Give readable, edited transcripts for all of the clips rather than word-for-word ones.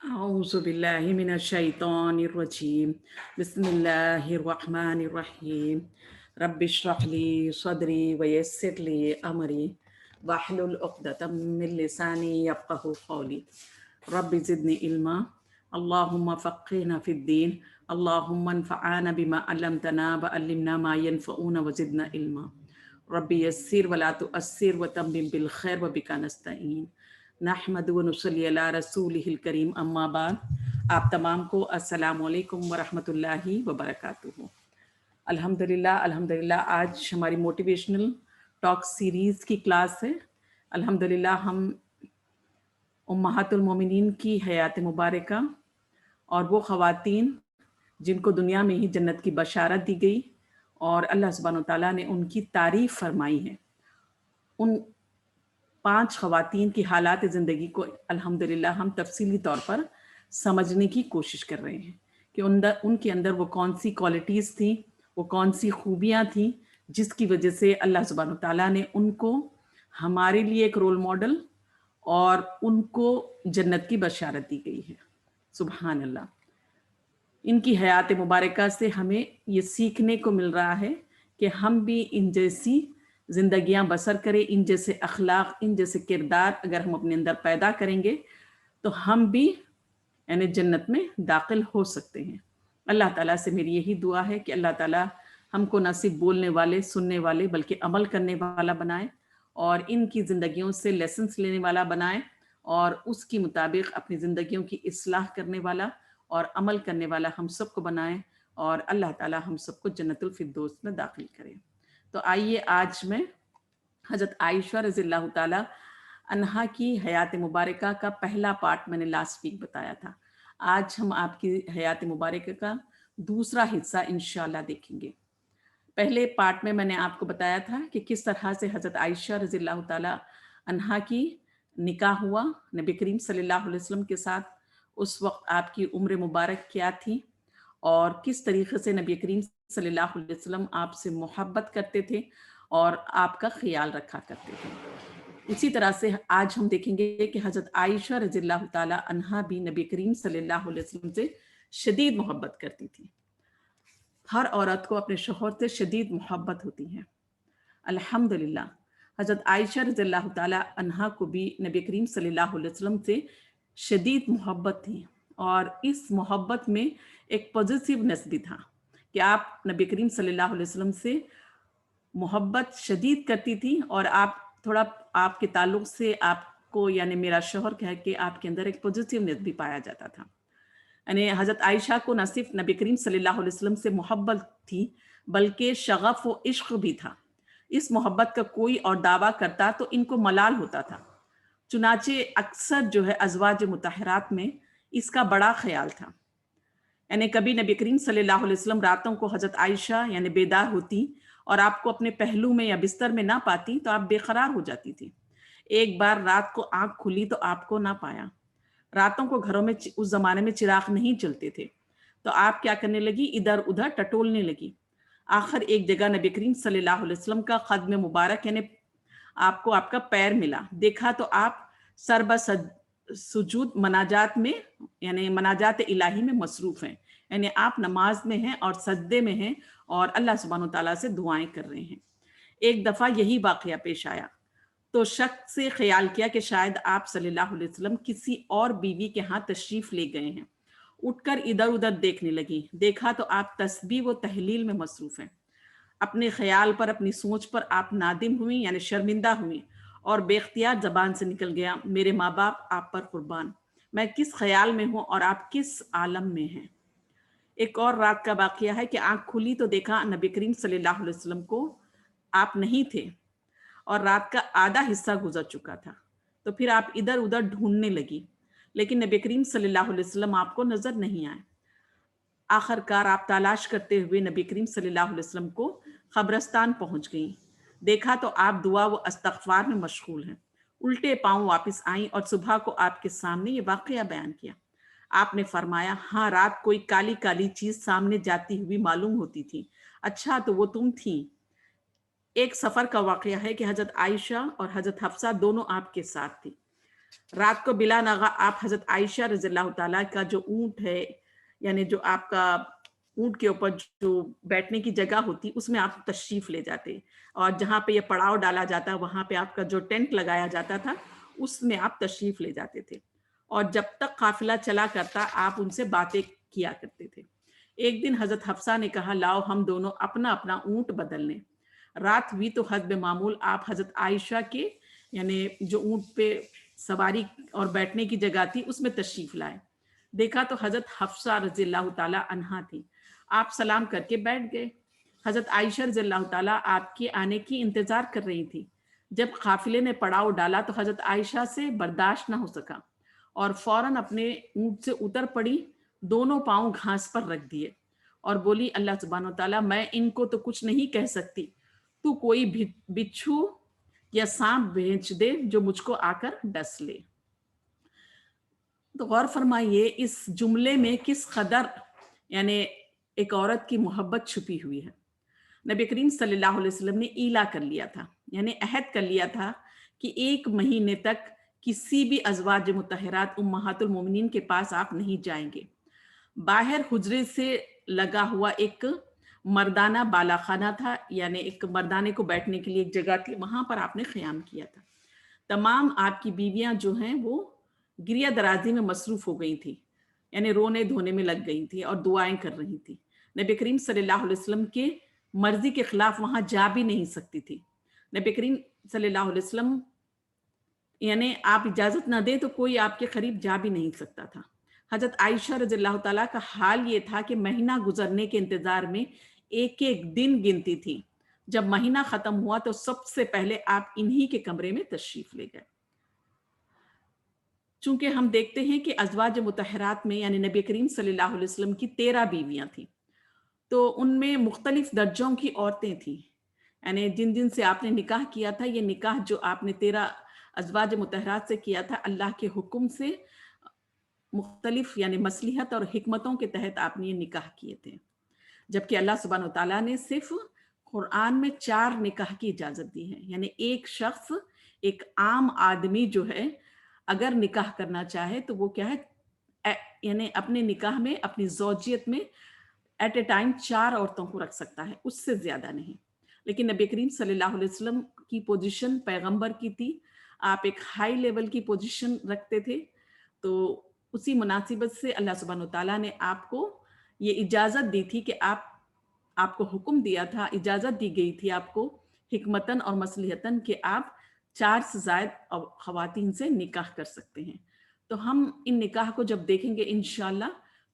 أعوذ بالله من الشيطان الرجيم. بسم الله الرحمن الرحيم. رب اشرح لي صدري ويسر لي أمري واحلل عقدة من لساني يفقه قولي. رب زدني علما. اللهم فقهنا في الدين. اللهم انفعنا بما علمتنا وعلمنا ما ينفعنا وزدنا علما. رب يسر ولا تؤثر وتمم بالخير وبك نستعين. نحمد و نصلی علی رسولہ الکریم اما بعد. آپ تمام کو السلام علیکم ورحمۃ اللہ وبرکاتہ. الحمدللہ آج ہماری موٹیویشنل ٹاک سیریز کی کلاس ہے. الحمدللہ ہم امہات المومنین کی حیات مبارکہ اور وہ خواتین جن کو دنیا میں ہی جنت کی بشارت دی گئی اور اللہ سبحانہ و تعالیٰ نے ان کی تعریف فرمائی ہے، ان 5 خواتین کی حالات زندگی کو الحمدللہ ہم تفصیلی طور پر سمجھنے کی کوشش کر رہے ہیں کہ ان کے اندر وہ کون سی کوالٹیز تھیں، وہ کون سی خوبیاں تھیں جس کی وجہ سے اللہ سبحانہ تعالیٰ نے ان کو ہمارے لیے ایک رول ماڈل اور ان کو جنت کی بشارت دی گئی ہے. سبحان اللہ. ان کی حیات مبارکہ سے ہمیں یہ سیکھنے کو مل رہا ہے کہ ہم بھی ان جیسی زندگیاں بسر کریں، ان جیسے اخلاق، ان جیسے کردار اگر ہم اپنے اندر پیدا کریں گے تو ہم بھی یعنی جنت میں داخل ہو سکتے ہیں. اللہ تعالیٰ سے میری یہی دعا ہے کہ اللہ تعالیٰ ہم کو نہ صرف بولنے والے، سننے والے، بلکہ عمل کرنے والا بنائے اور ان کی زندگیوں سے لیسنس لینے والا بنائے اور اس کے مطابق اپنی زندگیوں کی اصلاح کرنے والا اور عمل کرنے والا ہم سب کو بنائے اور اللہ تعالیٰ ہم سب کو جنت الفردوس میں داخل کرے. تو آئیے آج میں حضرت عائشہ رضی اللہ تعالیٰ عنہا کی حیات مبارکہ کا پہلا پارٹ میں نے لاسٹ ویک بتایا تھا. آج ہم آپ کی حیات مبارکہ کا دوسرا حصہ انشاءاللہ دیکھیں گے. پہلے پارٹ میں نے آپ کو بتایا تھا کہ کس طرح سے حضرت عائشہ رضی اللہ تعالیٰ عنہا کی نکاح ہوا نبی کریم صلی اللہ علیہ وسلم کے ساتھ. اس وقت آپ کی عمر مبارک کیا تھی اور کس طریقے سے نبی کریم صلی اللہ علیہ وسلم آپ سے محبت کرتے تھے اور آپ کا خیال رکھا کرتے تھے. اسی طرح سے آج ہم دیکھیں گے کہ حضرت عائشہ رضی اللہ تعالی عنہا بھی نبی کریم صلی اللہ علیہ وسلم سے شدید محبت کرتی تھی. ہر عورت کو اپنے شوہر سے شدید محبت ہوتی ہے. الحمدللہ حضرت عائشہ رضی اللہ تعالی عنہا کو بھی نبی کریم صلی اللہ علیہ وسلم سے شدید محبت تھی اور اس محبت میں ایک پوزیٹیونیس بھی تھا کہ آپ نبی کریم صلی اللہ علیہ وسلم سے محبت شدید کرتی تھی اور آپ تھوڑا آپ کے تعلق سے آپ کو یعنی میرا شوہر کہہ کے آپ کے اندر ایک پوزیٹیونیس بھی پایا جاتا تھا. یعنی حضرت عائشہ کو نہ صرف نبی کریم صلی اللہ علیہ وسلم سے محبت تھی بلکہ شغف و عشق بھی تھا. اس محبت کا کوئی اور دعویٰ کرتا تو ان کو ملال ہوتا تھا. چنانچہ اکثر جو ہے ازواج مطہرات میں اس کا بڑا خیال تھا. یعنی کبھی نبی کریم صلی اللہ علیہ وسلم راتوں کو حضرت عائشہ یعنی بیدار ہوتی اور آپ کو اپنے پہلو میں یا بستر میں نہ پاتی تو آپ بے قرار ہو جاتی تھی. ایک بار رات کو آنکھ کھلی تو آپ کو نہ پایا. راتوں کو گھروں میں اس زمانے میں چراغ نہیں چلتے تھے تو آپ کیا کرنے لگی، ادھر ادھر ٹٹولنے لگی. آخر ایک جگہ نبی کریم صلی اللہ علیہ وسلم کا قدم مبارک یعنی آپ کو آپ کا پیر ملا. دیکھا تو آپ سر سجود مناجات میں یعنی مناجات الہی میں مصروف ہیں، یعنی آپ نماز میں ہیں اور سجدے میں ہیں اور اللہ سبحانہ وتعالیٰ سے دعائیں کر رہے ہیں. ایک دفعہ یہی واقعہ پیش آیا تو شک سے خیال کیا کہ شاید آپ صلی اللہ علیہ وسلم کسی اور بیوی کے ہاں تشریف لے گئے ہیں. اٹھ کر ادھر ادھر دیکھنے لگی. دیکھا تو آپ تسبیح و تحلیل میں مصروف ہیں. اپنے خیال پر، اپنی سوچ پر آپ نادم ہوئی یعنی شرمندہ ہوئی اور بے اختیار زبان سے نکل گیا، میرے ماں باپ آپ پر قربان، میں کس خیال میں ہوں اور آپ کس عالم میں ہیں. ایک اور رات کا واقعہ ہے کہ آنکھ کھلی تو دیکھا نبی کریم صلی اللہ علیہ وسلم کو آپ نہیں تھے اور رات کا آدھا حصہ گزر چکا تھا. تو پھر آپ ادھر ادھر ڈھونڈنے لگی لیکن نبی کریم صلی اللہ علیہ وسلم آپ کو نظر نہیں آئے. آخر کار آپ تلاش کرتے ہوئے نبی کریم صلی اللہ علیہ وسلم کو قبرستان پہنچ گئیں. دیکھا تو آپ دعا و استغفار میں مشغول ہیں. الٹے پاؤں واپس آئیں اور صبح کو آپ کے سامنے یہ واقعہ بیان کیا. آپ نے فرمایا، ہاں رات کوئی کالی کالی چیز سامنے جاتی ہوئی معلوم ہوتی تھی. اچھا تو وہ تم تھیں. ایک سفر کا واقعہ ہے کہ حضرت عائشہ اور حضرت حفصہ دونوں آپ کے ساتھ تھی. رات کو بلا ناغہ آپ حضرت عائشہ رضی اللہ تعالیٰ کا جو اونٹ ہے، یعنی جو آپ کا اونٹ کے اوپر جو بیٹھنے کی جگہ ہوتی، اس میں آپ تشریف لے جاتے، اور جہاں پہ یہ پڑاؤ ڈالا جاتا وہاں پہ آپ کا جو ٹینٹ لگایا جاتا تھا اس میں آپ تشریف لے جاتے تھے، اور جب تک قافلہ چلا کرتا آپ ان سے باتیں کیا کرتے تھے۔ ایک دن حضرت حفصہ نے کہا لاؤ ہم دونوں اپنا اپنا اونٹ بدل لیں۔ رات ہوئی تو حسب معمول آپ حضرت عائشہ کے یعنی جو اونٹ پہ سواری اور بیٹھنے کی جگہ تھی اس میں تشریف لائے۔ دیکھا تو حضرت حفصہ رضی اللہ تعالیٰ عنہا تھی۔ آپ سلام کر کے بیٹھ گئے۔ حضرت عائشہ رضی اللہ تعالیٰ آپ کے آنے کی انتظار کر رہی تھی۔ جب قافلے نے پڑاؤ ڈالا تو حضرت عائشہ سے برداشت نہ ہو سکا اور فوراً اپنے اونٹ سے اتر پڑی، دونوں پاؤں گھاس پر رکھ دیے اور بولی اللہ سبحانہ و تعالیٰ میں ان کو تو کچھ نہیں کہہ سکتی، تو کوئی بچھو یا سانپ بھیج دے جو مجھ کو آ کر ڈس لے۔ تو غور فرمائیے اس جملے میں کس قدر یعنی ایک عورت کی محبت چھپی ہوئی ہے۔ نبی کریم صلی اللہ علیہ وسلم نے ایلا کر لیا تھا، یعنی عہد کر لیا تھا کہ 1 مہینے تک کسی بھی ازواج مطہرات امہات المومنین کے پاس آپ نہیں جائیں گے۔ باہر حجرے سے لگا ہوا ایک مردانہ بالا خانہ تھا، یعنی ایک مردانے کو بیٹھنے کے لیے ایک جگہ تھی، وہاں پر آپ نے قیام کیا تھا۔ تمام آپ کی بیویاں جو ہیں وہ گریہ درازی میں مصروف ہو گئی تھی، یعنی رونے دھونے میں لگ گئی تھی اور دعائیں کر رہی تھی۔ نبی کریم صلی اللہ علیہ وسلم کے مرضی کے خلاف وہاں جا بھی نہیں سکتی تھی۔ نبی کریم صلی اللہ علیہ وسلم یعنی آپ اجازت نہ دیں تو کوئی آپ کے قریب جا بھی نہیں سکتا تھا۔ حضرت عائشہ رضی اللہ تعالیٰ کا حال یہ تھا کہ مہینہ گزرنے کے انتظار میں ایک ایک دن گنتی تھی۔ جب مہینہ ختم ہوا تو سب سے پہلے آپ انہی کے کمرے میں تشریف لے گئے۔ چونکہ ہم دیکھتے ہیں کہ ازواج مطہرات میں یعنی نبی کریم صلی اللہ علیہ وسلم کی 13 بیویاں تھیں، تو ان میں مختلف درجوں کی عورتیں تھیں، یعنی جن جن سے آپ نے نکاح کیا تھا، یہ نکاح جو آپ نے 13 ازواج مطہرات سے کیا تھا اللہ کے حکم سے مختلف یعنی مصلحت اور حکمتوں کے تحت آپ نے یہ نکاح کیے تھے، جبکہ اللہ سبحانہ وتعالیٰ نے صرف قرآن میں 4 نکاح کی اجازت دی ہے، یعنی ایک شخص ایک عام آدمی جو ہے اگر نکاح کرنا چاہے تو وہ کیا ہے یعنی اپنے نکاح میں اپنی زوجیت میں ایٹ اے ٹائم 4 عورتوں کو رکھ سکتا ہے، اس سے زیادہ نہیں۔ لیکن نبی کریم صلی اللہ علیہ وسلم کی پوزیشن پیغمبر کی تھی، آپ ایک ہائی لیول کی پوزیشن رکھتے تھے، تو اسی مناسبت سے اللہ سبحانہ وتعالیٰ نے آپ کو یہ اجازت دی تھی کہ آپ کو حکم دیا تھا، اجازت دی گئی تھی آپ کو حکمتاً اور مصلحتاً کہ آپ 4 سے زائد خواتین سے نکاح کر سکتے ہیں۔ تو ہم ان نکاح کو جب دیکھیں گے انشاءاللہ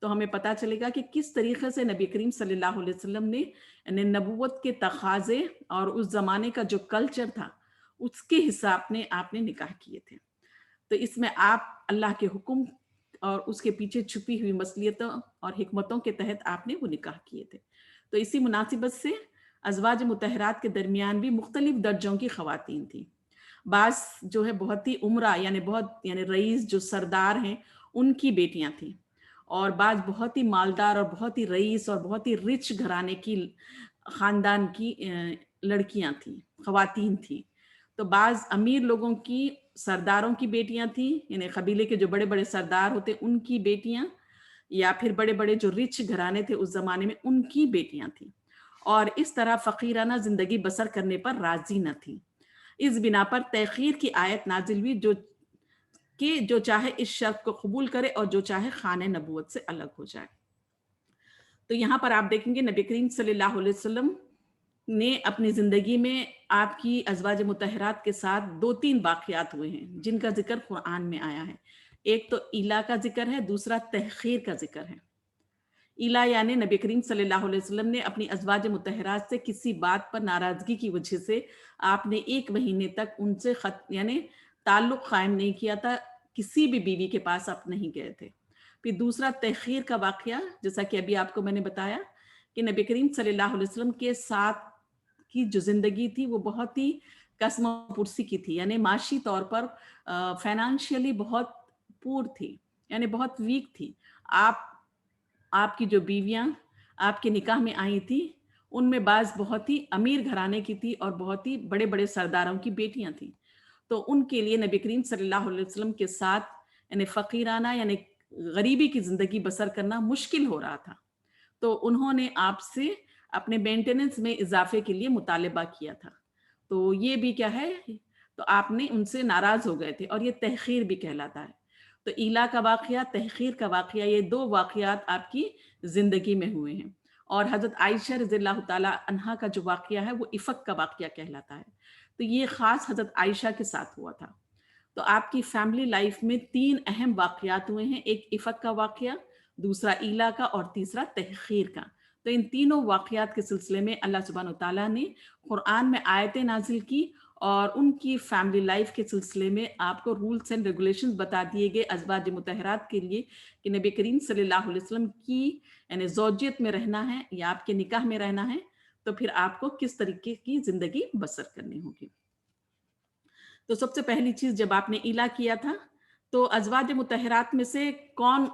تو ہمیں پتہ چلے گا کہ کس طریقے سے نبی کریم صلی اللہ علیہ وسلم نے یعنی نبوت کے تقاضے اور اس زمانے کا جو کلچر تھا اس کے حساب میں آپ نے نکاح کیے تھے۔ تو اس میں آپ اللہ کے حکم اور اس کے پیچھے چھپی ہوئی مصلحتوں اور حکمتوں کے تحت آپ نے وہ نکاح کیے تھے۔ تو اسی مناسبت سے ازواج مطہرات کے درمیان بھی مختلف درجوں کی خواتین تھیں۔ بعض جو ہے بہت ہی عمرہ یعنی رئیس جو سردار ہیں ان کی بیٹیاں تھیں، اور بعض بہت ہی مالدار اور بہت ہی رئیس اور بہت ہی رچ گھرانے کی خاندان کی لڑکیاں تھیں، خواتین تھیں۔ تو بعض امیر لوگوں کی سرداروں کی بیٹیاں تھیں، یعنی قبیلے کے جو بڑے بڑے سردار ہوتے ان کی بیٹیاں، یا پھر بڑے بڑے جو رچ گھرانے تھے اس زمانے میں ان کی بیٹیاں تھیں، اور اس طرح فقیرانہ زندگی بسر کرنے پر راضی نہ تھیں۔ اس بنا پر تأخیر کی آیت نازل ہوئی جو چاہے اس شرط کو قبول کرے اور جو چاہے خانہ نبوت سے الگ ہو جائے۔ تو یہاں پر آپ دیکھیں گے نبی کریم صلی اللہ علیہ وسلم نے اپنی زندگی میں آپ کی ازواج مطہرات کے ساتھ 2-3 واقعات ہوئے ہیں جن کا ذکر قرآن میں آیا ہے۔ ایک تو ایلا کا ذکر ہے، دوسرا تحخیر کا ذکر ہے۔ ایلا یعنی نبی کریم صلی اللہ علیہ وسلم نے اپنی ازواج مطہرات سے کسی بات پر ناراضگی کی وجہ سے آپ نے 1 مہینے تک ان سے یعنی تعلق قائم نہیں کیا تھا، کسی بھی بیوی کے پاس آپ نہیں گئے تھے۔ پھر دوسرا تحخیر کا واقعہ، جیسا کہ ابھی آپ کو میں نے بتایا کہ نبی کریم صلی اللہ علیہ وسلم کے ساتھ کی جو زندگی تھی وہ بہت ہی قسم پرسی کی تھی، یعنی معاشی طور پر فائنانشیلی بہت پور تھی، یعنی بہت ویک تھی۔ آپ کی جو بیویاں آپ کے نکاح میں آئی تھی ان میں بعض بہت ہی امیر گھرانے کی تھی اور بہت ہی بڑے بڑے سرداروں کی بیٹیاں تھیں۔ تو ان کے لیے نبی کریم صلی اللہ علیہ وسلم کے ساتھ یعنی فقیرانہ یعنی غریبی کی زندگی بسر کرنا مشکل ہو رہا تھا. تو انہوں نے آپ سے اپنے مینٹیننس میں اضافے کے لیے مطالبہ کیا تھا. تو یہ بھی کیا ہے، تو آپ نے ان سے ناراض ہو گئے تھے، اور یہ تحقیر بھی کہلاتا ہے. تو ایلا کا واقعہ، تحقیر کا واقعہ، یہ دو واقعات آپ کی زندگی میں ہوئے ہیں. اور حضرت عائشہ رضی اللہ تعالی عنہا کا جو واقعہ ہے وہ افق کا واقعہ کہلاتا ہے. تو یہ خاص حضرت عائشہ کے ساتھ ہوا تھا. تو آپ کی فیملی لائف میں 3 اہم واقعات ہوئے ہیں، ایک افق کا واقعہ، دوسرا ایلا کا، اور تیسرا تحقیر کا. تو ان تینوں واقعات کے سلسلے میں اللہ سبحانہ وتعالیٰ نے قرآن میں آیتیں نازل کی، اور ان کی فیملی لائف کے سلسلے میں آپ کو رولز اینڈ ریگولیشنز بتا دیے گئے ازواج مطہرات کے لیے کہ نبی کریم صلی اللہ علیہ وسلم کی یعنی زوجیت میں رہنا ہے یا آپ کے نکاح میں رہنا ہے تو پھر آپ کو کس طریقے کی زندگی بسر کرنی ہوگی. تو سب سے پہلی چیز، جب آپ نے ایلا کیا تھا تو ازواج مطہرات میں سے کون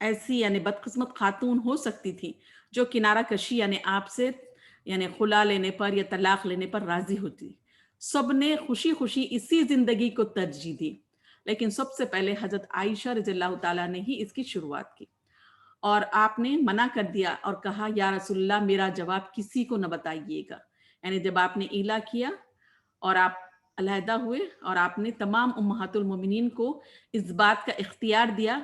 ایسی یعنی بدقسمت خاتون ہو سکتی تھی جو کنارہ کشی یعنی آپ سے یعنی خلا لینے پر یا طلاق لینے پر راضی ہوتی؟ سب نے خوشی خوشی اسی زندگی کو ترجیح دی، لیکن سب سے پہلے حضرت عائشہ رضی اللہ تعالیٰ نے ہی اس کی شروعات کی. اور آپ نے منع کر دیا اور کہا یا رسول اللہ میرا جواب کسی کو نہ بتائیے گا. یعنی جب آپ نے ایلا کیا اور آپ علیحدہ ہوئے، اور آپ نے تمام امہات المومنین کو اس بات کا اختیار دیا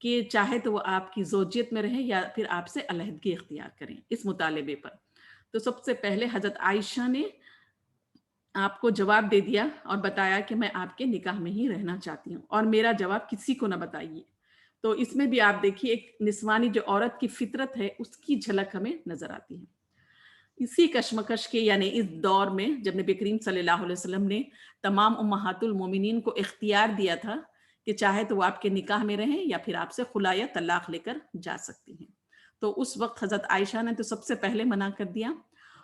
کہ چاہے تو وہ آپ کی زوجیت میں رہیں یا پھر آپ سے علیحدگی اختیار کریں اس مطالبے پر. تو سب سے پہلے حضرت عائشہ نے آپ کو جواب دے دیا اور بتایا کہ میں آپ کے نکاح میں ہی رہنا چاہتی ہوں اور میرا جواب کسی کو نہ بتائیے. تو اس میں بھی آپ دیکھیے ایک نسوانی جو عورت کی فطرت ہے اس کی جھلک ہمیں نظر آتی ہے. اسی کشمکش کے یعنی اس دور میں جب نبی کریم صلی اللہ علیہ وسلم نے تمام امہات المومنین کو اختیار دیا تھا کہ چاہے تو وہ آپ کے نکاح میں رہیں یا پھر آپ سے خلا یا طلاق لے کر جا سکتی ہیں، تو اس وقت حضرت عائشہ نے تو سب سے پہلے منع کر دیا.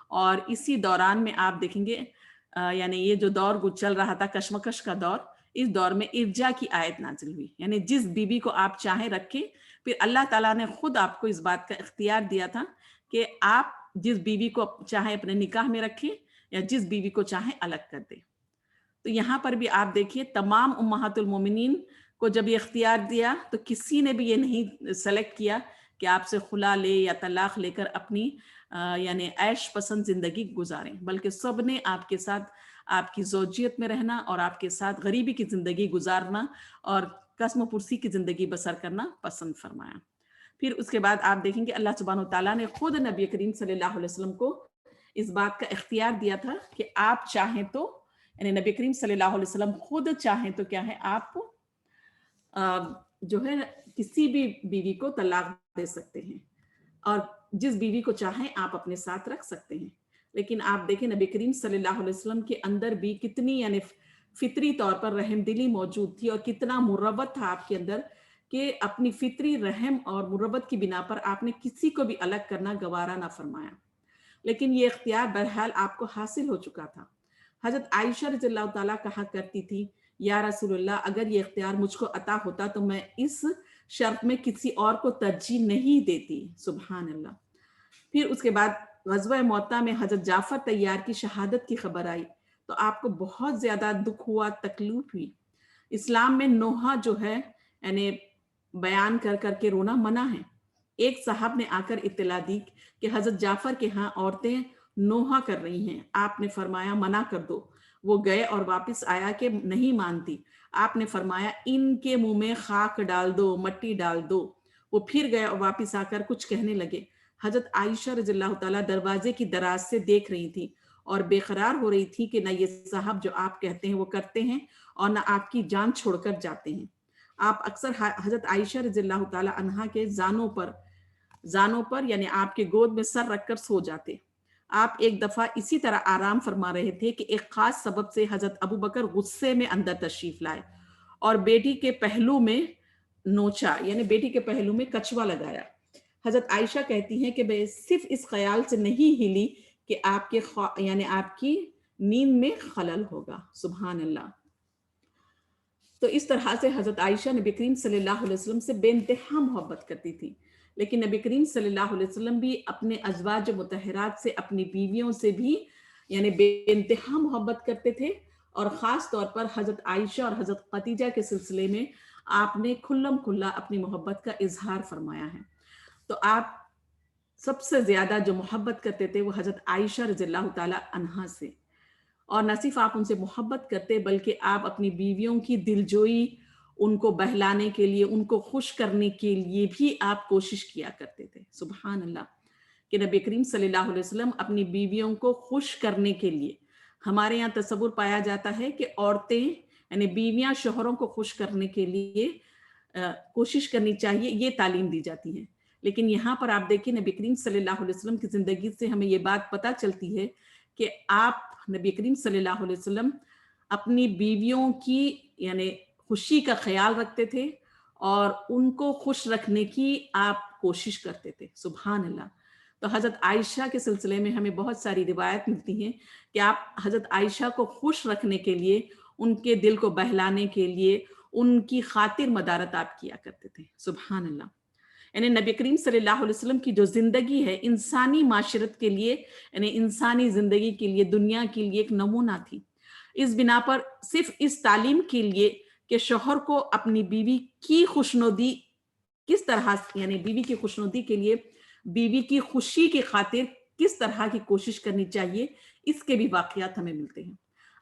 اور اسی دوران میں آپ دیکھیں گے یعنی یہ جو دور چل رہا تھا کشمکش کا دور، اس دور میں ارجا کی آیت نازل ہوئی، یعنی جس بیوی کو آپ چاہیں رکھیں. پھر اللہ تعالیٰ نے خود آپ کو اس بات کا اختیار دیا تھا کہ آپ جس بیوی کو چاہیں اپنے نکاح میں رکھیں یا جس بیوی کو چاہیں الگ کر دیں. تو یہاں پر بھی آپ دیکھیے تمام امہات المومنین کو جب یہ اختیار دیا تو کسی نے بھی یہ نہیں سلیکٹ کیا کہ آپ سے خلا لے یا طلاق لے کر اپنی یعنی عیش پسند زندگی گزاریں، بلکہ سب نے آپ کے ساتھ آپ کی زوجیت میں رہنا اور آپ کے ساتھ غریبی کی زندگی گزارنا اور قسم و پرسی کی زندگی بسر کرنا پسند فرمایا. پھر اس کے بعد آپ دیکھیں گے اللہ سبحانہ وتعالیٰ نے خود نبی کریم صلی اللہ علیہ وسلم کو اس بات کا اختیار دیا تھا کہ آپ چاہیں تو یعنی نبی کریم صلی اللہ علیہ وسلم خود چاہیں تو کیا ہے آپ جو ہے کسی بھی بیوی کو طلاق دے سکتے ہیں اور جس بیوی کو چاہیں آپ اپنے ساتھ رکھ سکتے ہیں. لیکن آپ دیکھیں نبی کریم صلی اللہ علیہ وسلم کے اندر بھی کتنی یعنی فطری طور پر رحم دلی موجود تھی اور کتنا مربت تھا آپ کے اندر کہ اپنی فطری رحم اور مربت کی بنا پر آپ نے کسی کو بھی الگ کرنا گوارا نہ فرمایا. لیکن یہ اختیار بہرحال آپ کو حاصل ہو چکا تھا. حضرت عائشہ رضی اللہ تعالیٰ کہا کرتی تھی یا رسول اللہ اگر یہ اختیار مجھ کو عطا ہوتا تو میں اس شرط میں کسی اور کو ترجیح نہیں دیتی. سبحان اللہ. پھر اس کے بعد غزوہ موطا میں حضرت جعفر طیار کی شہادت کی خبر آئی تو آپ کو بہت زیادہ دکھ ہوا، تکلیف ہوئی. اسلام میں نوحہ جو ہے یعنی بیان کر کر کے رونا منع ہے. ایک صاحب نے آ کر اطلاع دی کہ حضرت جعفر کے ہاں عورتیں نوحہ کر رہی ہیں. آپ نے فرمایا منع کر دو. وہ گئے اور واپس آیا کہ نہیں مانتی. آپ نے فرمایا ان کے منہ میں خاک ڈال دو، مٹی ڈال دو. وہ پھر گئے اور واپس آ کر کچھ کہنے لگے. حضرت عائشہ رضی اللہ تعالیٰ دروازے کی دراز سے دیکھ رہی تھی اور بے قرار ہو رہی تھی کہ نہ یہ صاحب جو آپ کہتے ہیں وہ کرتے ہیں اور نہ آپ کی جان چھوڑ کر جاتے ہیں. آپ اکثر حضرت عائشہ رضی اللہ تعالیٰ عنہا کے زانوں پر یعنی آپ کے گود میں سر رکھ کر سو جاتے. آپ ایک دفعہ اسی طرح آرام فرما رہے تھے کہ ایک خاص سبب سے حضرت ابو بکر غصے میں اندر تشریف لائے اور بیٹی کے پہلو میں نوچا یعنی بیٹی کے پہلو میں کچھوا لگایا. حضرت عائشہ کہتی ہیں کہ میں صرف اس خیال سے نہیں ہلی کہ آپ کے یعنی آپ کی نیند میں خلل ہوگا. سبحان اللہ. تو اس طرح سے حضرت عائشہ نبی کریم صلی اللہ علیہ وسلم سے بے انتہا محبت کرتی تھی. لیکن نبی کریم صلی اللہ علیہ وسلم بھی اپنے ازواج مطہرات سے، اپنی بیویوں سے بھی یعنی بے انتہا محبت کرتے تھے اور خاص طور پر حضرت عائشہ اور حضرت خدیجہ کے سلسلے میں آپ نے کھلم کھلا اپنی محبت کا اظہار فرمایا ہے. تو آپ سب سے زیادہ جو محبت کرتے تھے وہ حضرت عائشہ رضی اللہ تعالی عنہا سے، اور نہ صرف آپ ان سے محبت کرتے بلکہ آپ اپنی بیویوں کی دلجوئی، ان کو بہلانے کے لیے، ان کو خوش کرنے کے لیے بھی آپ کوشش کیا کرتے تھے. سبحان اللہ، کہ نبی کریم صلی اللہ علیہ وسلم اپنی بیویوں کو خوش کرنے کے لیے، ہمارے یہاں تصور پایا جاتا ہے کہ عورتیں یعنی بیویاں شوہروں کو خوش کرنے کے لیے کوشش کرنی چاہیے، یہ تعلیم دی جاتی ہے. لیکن یہاں پر آپ دیکھیں نبی کریم صلی اللہ علیہ وسلم کی زندگی سے ہمیں یہ بات پتہ چلتی ہے کہ آپ نبی کریم صلی اللہ علیہ وسلم اپنی بیویوں کی یعنی خوشی کا خیال رکھتے تھے اور ان کو خوش رکھنے کی آپ کوشش کرتے تھے. سبحان اللہ. تو حضرت عائشہ کے سلسلے میں ہمیں بہت ساری روایت ملتی ہیں کہ آپ حضرت عائشہ کو خوش رکھنے کے لیے، ان کے دل کو بہلانے کے لیے، ان کی خاطر مدارت آپ کیا کرتے تھے. سبحان اللہ. یعنی نبی کریم صلی اللہ علیہ وسلم کی جو زندگی ہے انسانی معاشرت کے لیے، یعنی انسانی زندگی کے لیے، دنیا کے لیے ایک نمونہ تھی. اس بنا پر صرف اس تعلیم کے لیے کہ شوہر کو اپنی بیوی کی خوشنودی کس طرح، یعنی بیوی کی خوشنودی کے لیے، بیوی کی خوشی کی خاطر کس طرح کی کوشش کرنی چاہیے، اس کے بھی واقعات ہمیں ملتے ہیں.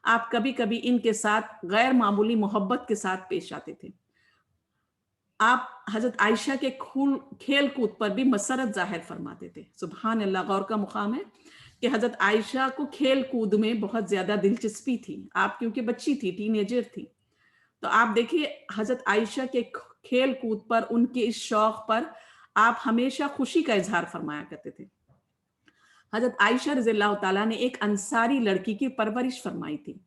آپ کبھی کبھی ان کے ساتھ غیر معمولی محبت کے ساتھ پیش آتے تھے. آپ حضرت عائشہ کے کھیل کود پر بھی مسرت ظاہر فرماتے تھے. سبحان اللہ. غور کا مقام ہے کہ حضرت عائشہ کو کھیل کود میں بہت زیادہ دلچسپی تھی. آپ کیونکہ بچی تھی، ٹین ایجر تھی، تو آپ دیکھیے حضرت عائشہ کے کھیل کود پر، ان کے اس شوق پر آپ ہمیشہ خوشی کا اظہار فرمایا کرتے تھے. حضرت عائشہ رضی اللہ تعالیٰ نے ایک انصاری لڑکی کی پرورش فرمائی تھی.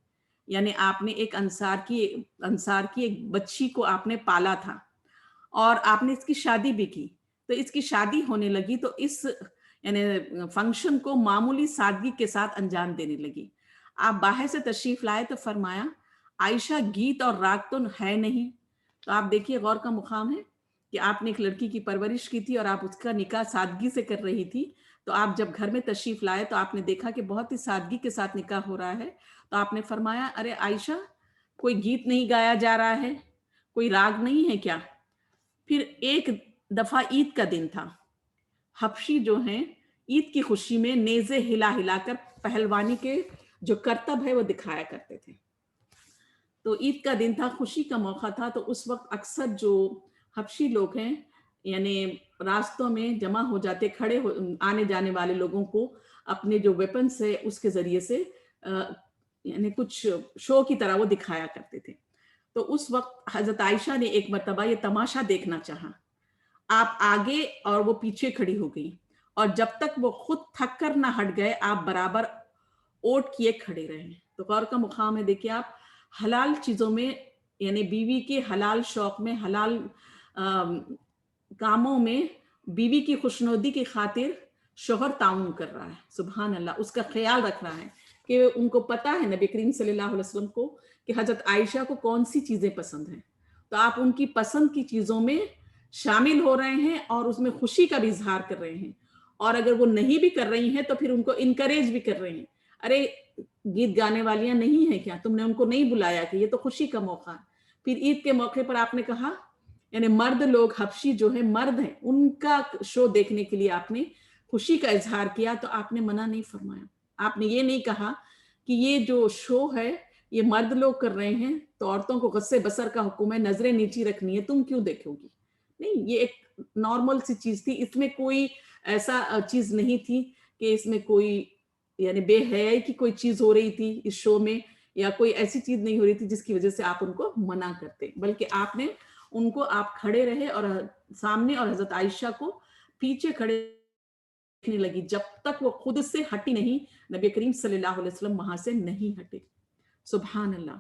یعنی آپ نے ایک انصار کی ایک بچی کو آپ نے پالا تھا اور آپ نے اس کی شادی بھی کی. تو اس کی شادی ہونے لگی تو اس یعنی فنکشن کو معمولی سادگی کے ساتھ انجام دینے لگی. آپ باہر سے تشریف لائے تو فرمایا عائشہ گیت اور راگ تو ہے نہیں. تو آپ دیکھیے غور کا مقام ہے کہ آپ نے ایک لڑکی کی پرورش کی تھی اور آپ اس کا نکاح سادگی سے کر رہی تھی. تو آپ جب گھر میں تشریف لائے تو آپ نے دیکھا کہ بہت ہی سادگی کے ساتھ نکاح ہو رہا ہے. تو آپ نے فرمایا ارے عائشہ کوئی گیت نہیں گایا جا رہا ہے، کوئی راگ نہیں ہے کیا؟ پھر ایک دفعہ عید کا دن تھا. حبشی جو ہیں عید کی خوشی میں نیزے ہلا ہلا کر پہلوانی کے جو کرتب ہے وہ دکھایا کرتے تھے. تو عید کا دن تھا، خوشی کا موقع تھا. تو اس وقت اکثر جو حبشی لوگ ہیں یعنی راستوں میں جمع ہو جاتے، کھڑے آنے جانے والے لوگوں کو اپنے جو ویپنس ہے اس کے ذریعے سے یعنی کچھ شو کی طرح وہ دکھایا کرتے تھے. تو اس وقت حضرت عائشہ نے ایک مرتبہ یہ تماشا دیکھنا چاہا. آپ آگے اور وہ پیچھے کھڑی ہو گئی، اور جب تک وہ خود تھک کر نہ ہٹ گئے آپ برابر اوٹ کیے کھڑے رہے. تو غور کا مقام ہے، دیکھیے آپ حلال چیزوں میں یعنی بیوی کے حلال شوق میں، حلال کاموں میں بیوی کی خوشنودی کی خاطر شوہر تعاون کر رہا ہے. سبحان اللہ. اس کا خیال رکھ رہا ہے کہ ان کو پتا ہے نبی کریم صلی اللہ علیہ وسلم کو کہ حضرت عائشہ کو کون سی چیزیں پسند ہیں. تو آپ ان کی پسند کی چیزوں میں شامل ہو رہے ہیں اور اس میں خوشی کا بھی اظہار کر رہے ہیں. اور اگر وہ نہیں بھی کر رہی ہیں تو پھر ان کو انکریج بھی کر رہے ہیں. ارے گیت گانے والیاں نہیں ہیں کیا؟ تم نے ان کو نہیں بلایا کہ یہ تو خوشی کا موقع ہے. پھر عید کے موقع پر آپ نے کہا یعنی مرد لوگ حبشی جو ہیں مرد ہیں، ان کا شو دیکھنے کے لیے آپ نے خوشی کا اظہار کیا. تو آپ نے منع نہیں فرمایا. آپ نے یہ نہیں کہا کہ یہ جو شو ہے یہ مرد لوگ کر رہے ہیں تو عورتوں کو غصے بصر کا حکم ہے، نظریں نیچی رکھنی ہے، تم کیوں دیکھو گی. نہیں، یہ ایک نارمل سی چیز تھی. اس میں کوئی ایسا چیز نہیں تھی کہ اس میں کوئی یعنی بے حیائی کی کوئی چیز ہو رہی تھی اس شو میں، یا کوئی ایسی چیز نہیں ہو رہی تھی جس کی وجہ سے آپ ان کو منع کرتے. بلکہ آپ نے ان کو، آپ کھڑے رہے اور سامنے، اور حضرت عائشہ کو پیچھے کھڑے دیکھنے لگی جب تک وہ خود سے ہٹی نہیں، نبی کریم صلی اللہ علیہ وسلم وہاں سے نہیں ہٹے. سبحان اللہ.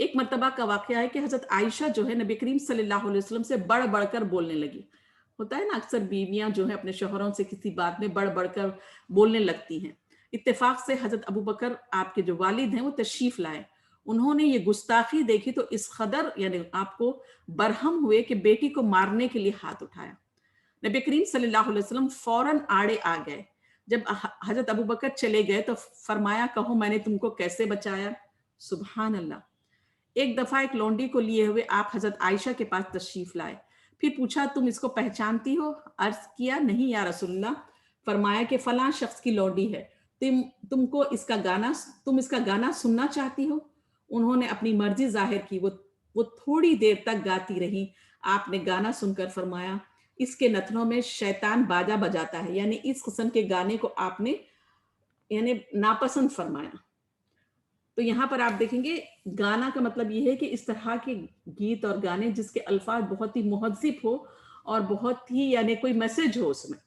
ایک مرتبہ کا واقعہ ہے کہ حضرت عائشہ جو ہے نبی کریم صلی اللہ علیہ وسلم سے بڑھ بڑھ کر بولنے لگی. ہوتا ہے نا اکثر بیویاں جو ہے اپنے شوہروں سے کسی بات میں بڑھ بڑھ کر بولنے لگتی ہیں. اتفاق سے حضرت ابو بکر آپ کے جو والد ہیں وہ تشریف لائے. انہوں نے یہ گستاخی دیکھی تو اس قدر یعنی آپ کو برہم ہوئے کہ بیٹی کو مارنے کے لیے ہاتھ اٹھایا. نبی کریم صلی اللہ علیہ وسلم فوراً آڑے آ گئے. جب حضرت ابو بکر چلے گئے تو فرمایا کہو میں نے تم کو کیسے بچایا. سبحان اللہ. ایک دفعہ ایک لونڈی کو لیے ہوئے آپ حضرت عائشہ کے پاس تشریف لائے. پھر پوچھا تم اس کو پہچانتی ہو؟ عرض کیا نہیں یا رسول اللہ. فرمایا کہ فلاں شخص کی لونڈی ہے. تم کو تم اس کا گانا سننا چاہتی ہو؟ انہوں نے اپنی مرضی ظاہر کی. وہ تھوڑی دیر تک گاتی رہی. آپ نے گانا سن کر فرمایا اس کے نتنوں میں شیطان باجا بجاتا ہے. یعنی اس قسم کے گانے کو آپ نے ناپسند فرمایا. تو یہاں پر آپ دیکھیں گے گانا کا مطلب یہ ہے کہ اس طرح کے گیت اور گانے جس کے الفاظ بہت ہی مہذب ہو اور بہت ہی کوئی میسج ہو اس میں،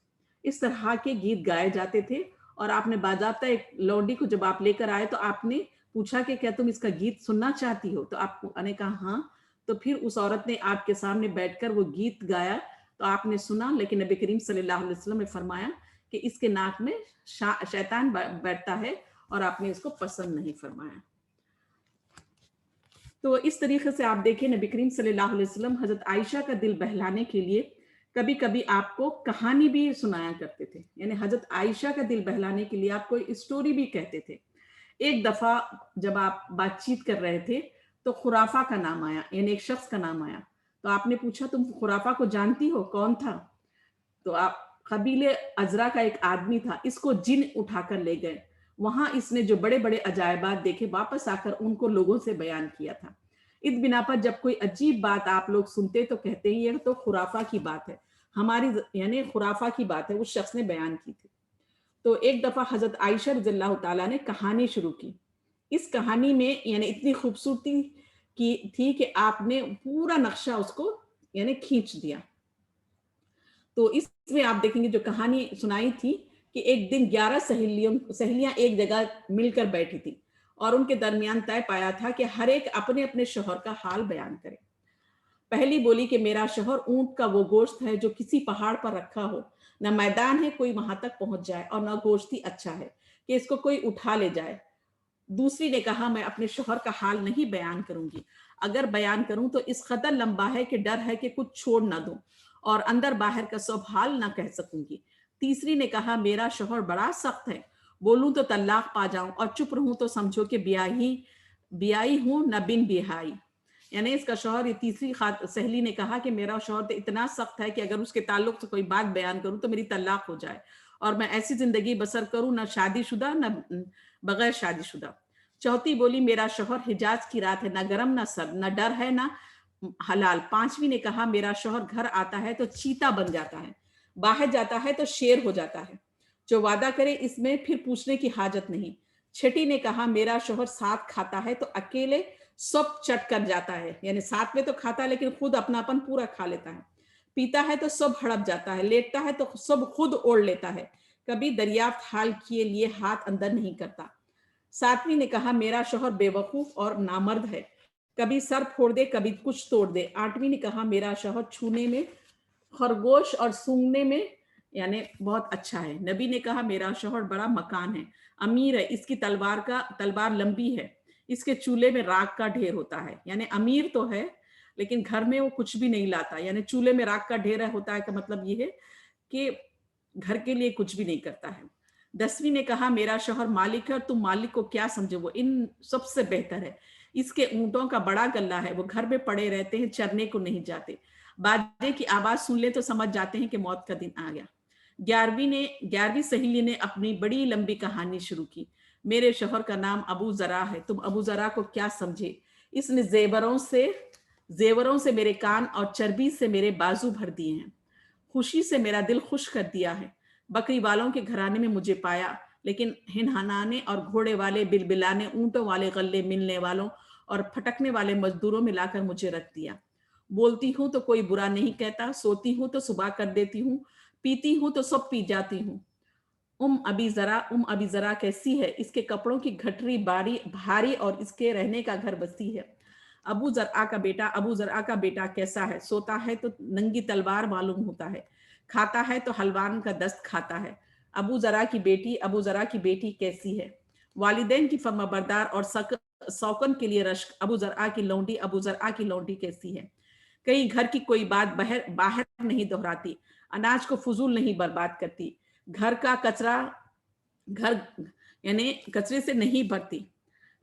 اس طرح کے گیت گائے جاتے تھے. اور آپ نے باضابطہ ایک لونڈی کو جب آپ لے کر آئے تو آپ نے پوچھا کہ کیا تم اس کا گیت سننا چاہتی ہو؟ تو آپ نے کہا ہاں. تو پھر اس عورت نے آپ کے سامنے بیٹھ کر وہ گیت گایا تو آپ نے سنا. لیکن نبی کریم صلی اللہ علیہ وسلم نے فرمایا کہ اس کے ناک میں شیطان بیٹھتا ہے اور آپ نے اس کو پسند نہیں فرمایا. تو اس طریقے سے آپ دیکھیں نبی کریم صلی اللہ علیہ وسلم حضرت عائشہ کا دل بہلانے کے لیے کبھی کبھی آپ کو کہانی بھی سنایا کرتے تھے. یعنی حضرت عائشہ کا دل بہلانے کے لیے آپ کو اسٹوری بھی کہتے تھے. ایک دفعہ جب آپ بات چیت کر رہے تھے تو خرافہ کا نام آیا، یعنی ایک شخص کا نام آیا. تو آپ نے پوچھا تم خرافہ کو جانتی ہو؟ کون تھا؟ تو آپ قبیلے ازرا کا ایک آدمی تھا. اس کو جن اٹھا کر لے گئے. وہاں اس نے جو بڑے بڑے عجائبات دیکھے واپس آ کر ان کو لوگوں سے بیان کیا تھا. اس بنا پر جب کوئی عجیب بات آپ لوگ سنتے تو کہتے ہیں یہ تو خرافہ کی بات ہے، ہماری یعنی خرافہ کی بات ہے، اس شخص نے بیان کی تھی. تو ایک دفعہ حضرت عائشہ رضی اللہ تعالیٰ نے کہانی شروع کی. اس کہانی میں اتنی خوبصورتی کی تھی کہ آپ نے پورا نقشہ اس کو کھینچ دیا. تو اس میں آپ دیکھیں گے جو کہانی سنائی تھی کہ ایک دن 11 سہیلیاں ایک جگہ مل کر بیٹھی تھی اور ان کے درمیان طے پایا تھا کہ ہر ایک اپنے اپنے شوہر کا حال بیان کرے. پہلی بولی کہ میرا شوہر اونٹ کا وہ گوشت ہے جو کسی پہاڑ پر رکھا ہو، نہ میدان ہے کوئی وہاں تک پہنچ جائے اور نہ گوشت ہی اچھا ہے کہ اس کو کوئی اٹھا لے جائے. دوسری نے کہا میں اپنے شوہر کا حال نہیں بیان کروں گی، اگر بیان کروں تو اس قدر لمبا ہے کہ ڈر ہے کہ کچھ چھوڑ نہ دوں اور اندر باہر کا سب حال نہ کہہ سکوں گی. تیسری نے کہا میرا شوہر بڑا سخت ہے، بولوں تو طلاق پا جاؤں اور چپ رہوں تو سمجھو کہ بیائی ہوں نہ بن بیائی. یعنی اس کا شوہر، یہ تیسری سہیلی نے کہا کہ میرا شوہر تو اتنا سخت ہے کہ اگر اس کے تعلق سے کوئی بات بیان کروں تو میری طلاق ہو جائے اور میں ایسی زندگی بسر کروں نہ شادی شدہ نہ بغیر شادی شدہ. چوتھی بولی میرا شوہر حجاز کی رات ہے، نہ گرم نہ سرد، نہ ڈر ہے نہ حلال. پانچویں نے کہا میرا شوہر گھر آتا ہے تو چیتا بن جاتا ہے، باہر جاتا ہے تو شیر ہو جاتا ہے، جو وعدہ کرے اس میں پھر پوچھنے کی حاجت نہیں. چھٹی نے کہا میرا شوہر ساتھ کھاتا ہے تو اکیلے سب چٹ کر جاتا ہے، یعنی ساتھ میں تو کھاتا ہے لیکن خود اپناپن پورا کھا لیتا ہے. پیتا ہے تو سب ہڑپ جاتا ہے، لیٹتا ہے تو سب خود اوڑھ لیتا ہے، کبھی دریافت حال کیے لیے ہاتھ اندر نہیں کرتا. ساتویں نے کہا میرا شوہر بے وقوف اور نامرد ہے، کبھی سر پھوڑ دے کبھی کچھ توڑ دے. آٹھویں نے کہا میرا شوہر چھونے میں خرگوش اور سونگنے میں بہت اچھا ہے. نبی نے کہا میرا شوہر بڑا مکان ہے، امیر ہے، اس کی تلوار لمبی ہے، اس کے چولہے میں راکھ کا ڈھیر ہوتا ہے. یعنی امیر تو ہے لیکن گھر میں وہ کچھ بھی نہیں لاتا، یعنی چولہے میں راکھ کا ڈھیر ہوتا ہے کا مطلب یہ ہے کہ گھر کے لیے کچھ بھی نہیں کرتا ہے. 10ویں نے کہا میرا شوہر مالک ہے اور تم مالک کو کیا سمجھے، وہ ان سب سے بہتر ہے، اس کے اونٹوں کا بڑا گلہ ہے، وہ گھر میں پڑے رہتے ہیں، چرنے کو نہیں جاتے، باجے کی آواز سن لے تو سمجھ جاتے ہیں کہ موت کا دن آ گیا. 11ویں سہیلی نے اپنی بڑی لمبی کہانی شروع کی. میرے شوہر کا نام ابو ذرا ہے، تم ابو ذرا کو کیا سمجھے، اس نے زیوروں سے میرے کان اور چربی سے میرے بازو بھر دیے ہیں، خوشی سے میرا دل خوش کر دیا ہے. بکری والوں کے گھرانے میں مجھے پایا لیکن ہنہنانے اور گھوڑے والے بلبلانے، اونٹوں والے غلے ملنے والوں اور پھٹکنے والے مزدوروں میں لا کر مجھے رکھ دیا. بولتی ہوں تو کوئی برا نہیں کہتا، سوتی ہوں تو صبح کر دیتی ہوں، پیتی ہوں تو سب پی جاتی ہوں. ابی ذرا کیسی ہے، اس کے کپڑوں کی گھٹری بھاری اور اس کے رہنے کا گھر بستی ہے. ابو ذرا کا بیٹا کیسا ہے، سوتا ہے تو ننگی تلوار معلوم ہوتا ہے، کھاتا ہے تو حلوان کا دست کھاتا ہے. ابو ذرا کی بیٹی کیسی ہے، والدین کی فرما بردار اور سوکن کے لیے رشک. ابو ذرا کی لونڈی کیسی ہے، کہیں گھر کی کوئی بات باہر نہیں دہراتی، اناج کو فضول نہیں برباد کرتی، گھر کا کچرے سے نہیں بھرتی،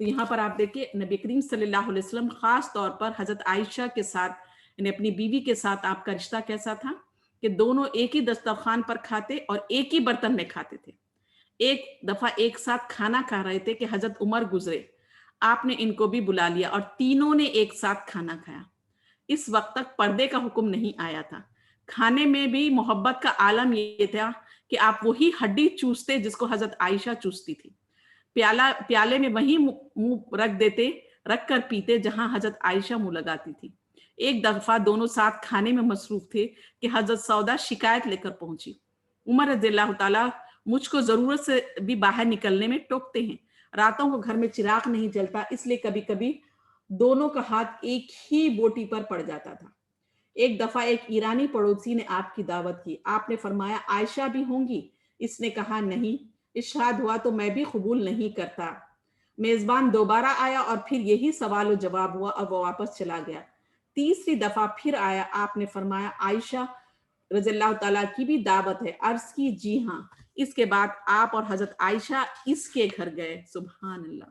تو یہاں پر آپ دیکھیں نبی کریم صلی اللہ علیہ وسلم خاص طور پر حضرت عائشہ کے ساتھ یعنی اپنی بیوی کے ساتھ آپ کا رشتہ کیسا تھا کہ دونوں ایک ہی دسترخوان پر کھاتے اور ایک ہی برتن میں کھاتے تھے. ایک دفعہ ایک ساتھ کھانا کھا رہے تھے کہ حضرت عمر گزرے, آپ نے ان کو بھی بلا لیا اور تینوں نے ایک ساتھ کھانا کھایا. اس وقت تک پردے کا حکم نہیں آیا تھا. کھانے میں بھی محبت کا عالم یہ تھا کہ آپ وہی ہڈی چوستے جس کو حضرت عائشہ چوستی تھی. پیالے میں وہی منہ رکھ کر پیتے جہاں حضرت عائشہ منہ لگاتی تھی. ایک دفعہ دونوں ساتھ کھانے میں مصروف تھے کہ حضرت سودا شکایت لے کر پہنچی. عمر رضی اللہ تعالیٰ مجھ کو ضرورت سے بھی باہر نکلنے میں ٹوکتے ہیں. راتوں کو گھر میں چراغ نہیں جلتا, اس لیے کبھی کبھی دونوں کا ہاتھ ایک ہی بوٹی پر پڑ جاتا تھا. ایک دفعہ ایک ایرانی پڑوسی نے آپ کی دعوت کی. آپ نے فرمایا عائشہ بھی ہوں گی؟ اس نے کہا نہیں. ارشاد ہوا تو میں بھی قبول نہیں کرتا. میزبان دوبارہ آیا اور پھر یہی سوال و جواب ہوا اور وہ واپس چلا گیا. تیسری دفعہ پھر آیا. آپ نے فرمایا عائشہ رضی اللہ تعالیٰ کی بھی دعوت ہے؟ عرض کی جی ہاں. اس کے بعد آپ اور حضرت عائشہ اس کے گھر گئے. سبحان اللہ.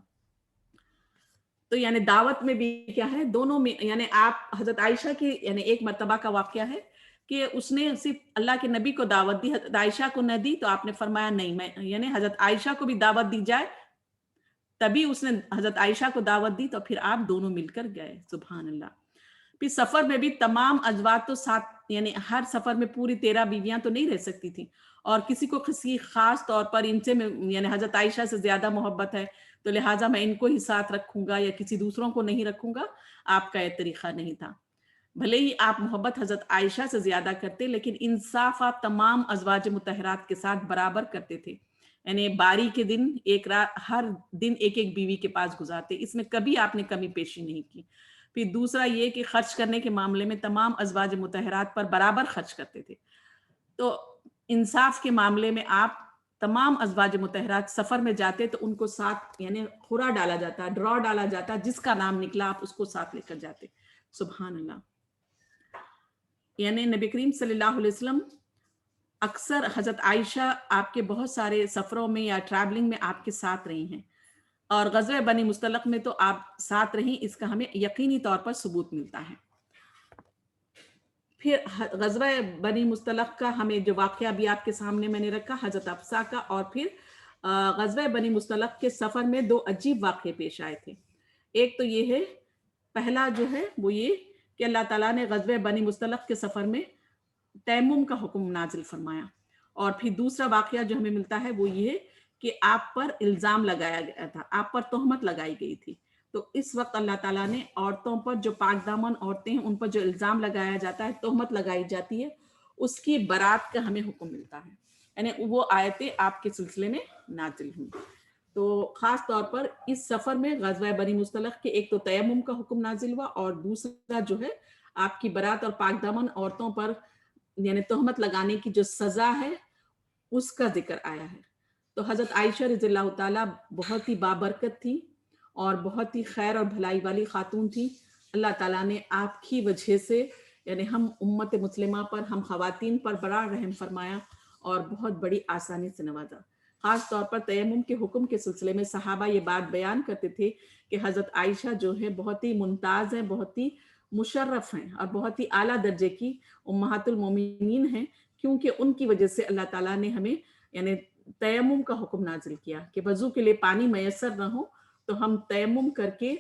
تو یعنی دعوت میں بھی کیا ہے دونوں میں, یعنی آپ حضرت عائشہ کی یعنی ایک مرتبہ کا واقعہ ہے کہ اس نے صرف اللہ کے نبی کو دعوت دی, حضرت عائشہ کو نہ دی. تو آپ نے فرمایا نہیں, میں یعنی حضرت عائشہ کو بھی دعوت دی جائے, تبھی اس نے حضرت عائشہ کو دعوت دی. تو پھر آپ دونوں مل کر گئے. سبحان اللہ. پھر سفر میں بھی تمام ازواج تو ساتھ, یعنی ہر سفر میں پوری 13 بیویاں تو نہیں رہ سکتی تھی, اور کسی کو کسی خاص طور پر ان سے یعنی حضرت عائشہ سے زیادہ محبت ہے تو لہٰذا میں ان کو ہی ساتھ رکھوں گا یا کسی دوسروں کو نہیں رکھوں گا. آپ کا یہ طریقہ نہیں تھا. بھلے ہی آپ محبت حضرت عائشہ سے زیادہ کرتے, لیکن انصاف آپ تمام ازواج مطہرات کے ساتھ برابر کرتے تھے. یعنی باری کے دن ایک رات ہر دن ایک ایک بیوی کے پاس گزارتے, اس میں کبھی آپ نے کمی پیشی نہیں کی. پھر دوسرا یہ کہ خرچ کرنے کے معاملے میں تمام ازواج مطہرات پر برابر خرچ کرتے تھے. تو انصاف کے معاملے میں آپ تمام ازواج مطہرات سفر میں جاتے تو ان کو ساتھ یعنی خورا ڈالا جاتا, ڈرا ڈالا جاتا, جس کا نام نکلا آپ اس کو ساتھ لے کر جاتے. سبحان اللہ. یعنی نبی کریم صلی اللہ علیہ وسلم اکثر حضرت عائشہ آپ کے بہت سارے سفروں میں یا ٹریولنگ میں آپ کے ساتھ رہی ہیں, اور غزوہ بنی مستلق میں تو آپ ساتھ رہیں, اس کا ہمیں یقینی طور پر ثبوت ملتا ہے. پھر غزوہ بنی مستلق کا ہمیں جو واقعہ بھی آپ کے سامنے میں نے رکھا حضرت حفصہ کا, اور پھر غزوہ بنی مستلق کے سفر میں 2 عجیب واقعے پیش آئے تھے. ایک تو یہ ہے, پہلا جو ہے وہ یہ کہ اللہ تعالیٰ نے غزوہ بنی مستلق کے سفر میں تیمم کا حکم نازل فرمایا, اور پھر دوسرا واقعہ جو ہمیں ملتا ہے وہ یہ کہ آپ پر الزام لگایا گیا تھا, آپ پر تہمت لگائی گئی تھی. تو اس وقت اللہ تعالیٰ نے عورتوں پر, جو پاک دامن عورتیں ہیں ان پر جو الزام لگایا جاتا ہے, تہمت لگائی جاتی ہے, اس کی برات کا ہمیں حکم ملتا ہے. یعنی وہ آیتیں آپ کے سلسلے میں نازل ہوئی. تو خاص طور پر اس سفر میں غزوہ بنی مستلق کے ایک تو تیمم کا حکم نازل ہوا, اور دوسرا جو ہے آپ کی برات اور پاک دامن عورتوں پر یعنی تہمت لگانے کی جو سزا ہے اس کا ذکر آیا ہے. تو حضرت عائشہ رضی اللہ تعالیٰ بہت ہی بابرکت تھی اور بہت ہی خیر اور بھلائی والی خاتون تھی. اللہ تعالیٰ نے آپ کی وجہ سے یعنی ہم امت مسلمہ پر, ہم خواتین پر بڑا رحم فرمایا اور بہت بڑی آسانی سے نوازا. خاص طور پر تیمم کے حکم کے سلسلے میں صحابہ یہ بات بیان کرتے تھے کہ حضرت عائشہ جو ہے بہت ہی ممتاز ہیں, بہت ہی مشرف ہیں, اور بہت ہی اعلیٰ درجے کی امہات المومنین ہیں, کیونکہ ان کی وجہ سے اللہ تعالیٰ نے ہمیں یعنی تیمم کا حکم نازل کیا کہ وضو کے لیے پانی میسر نہ ہو تو ہم تیمم کر کے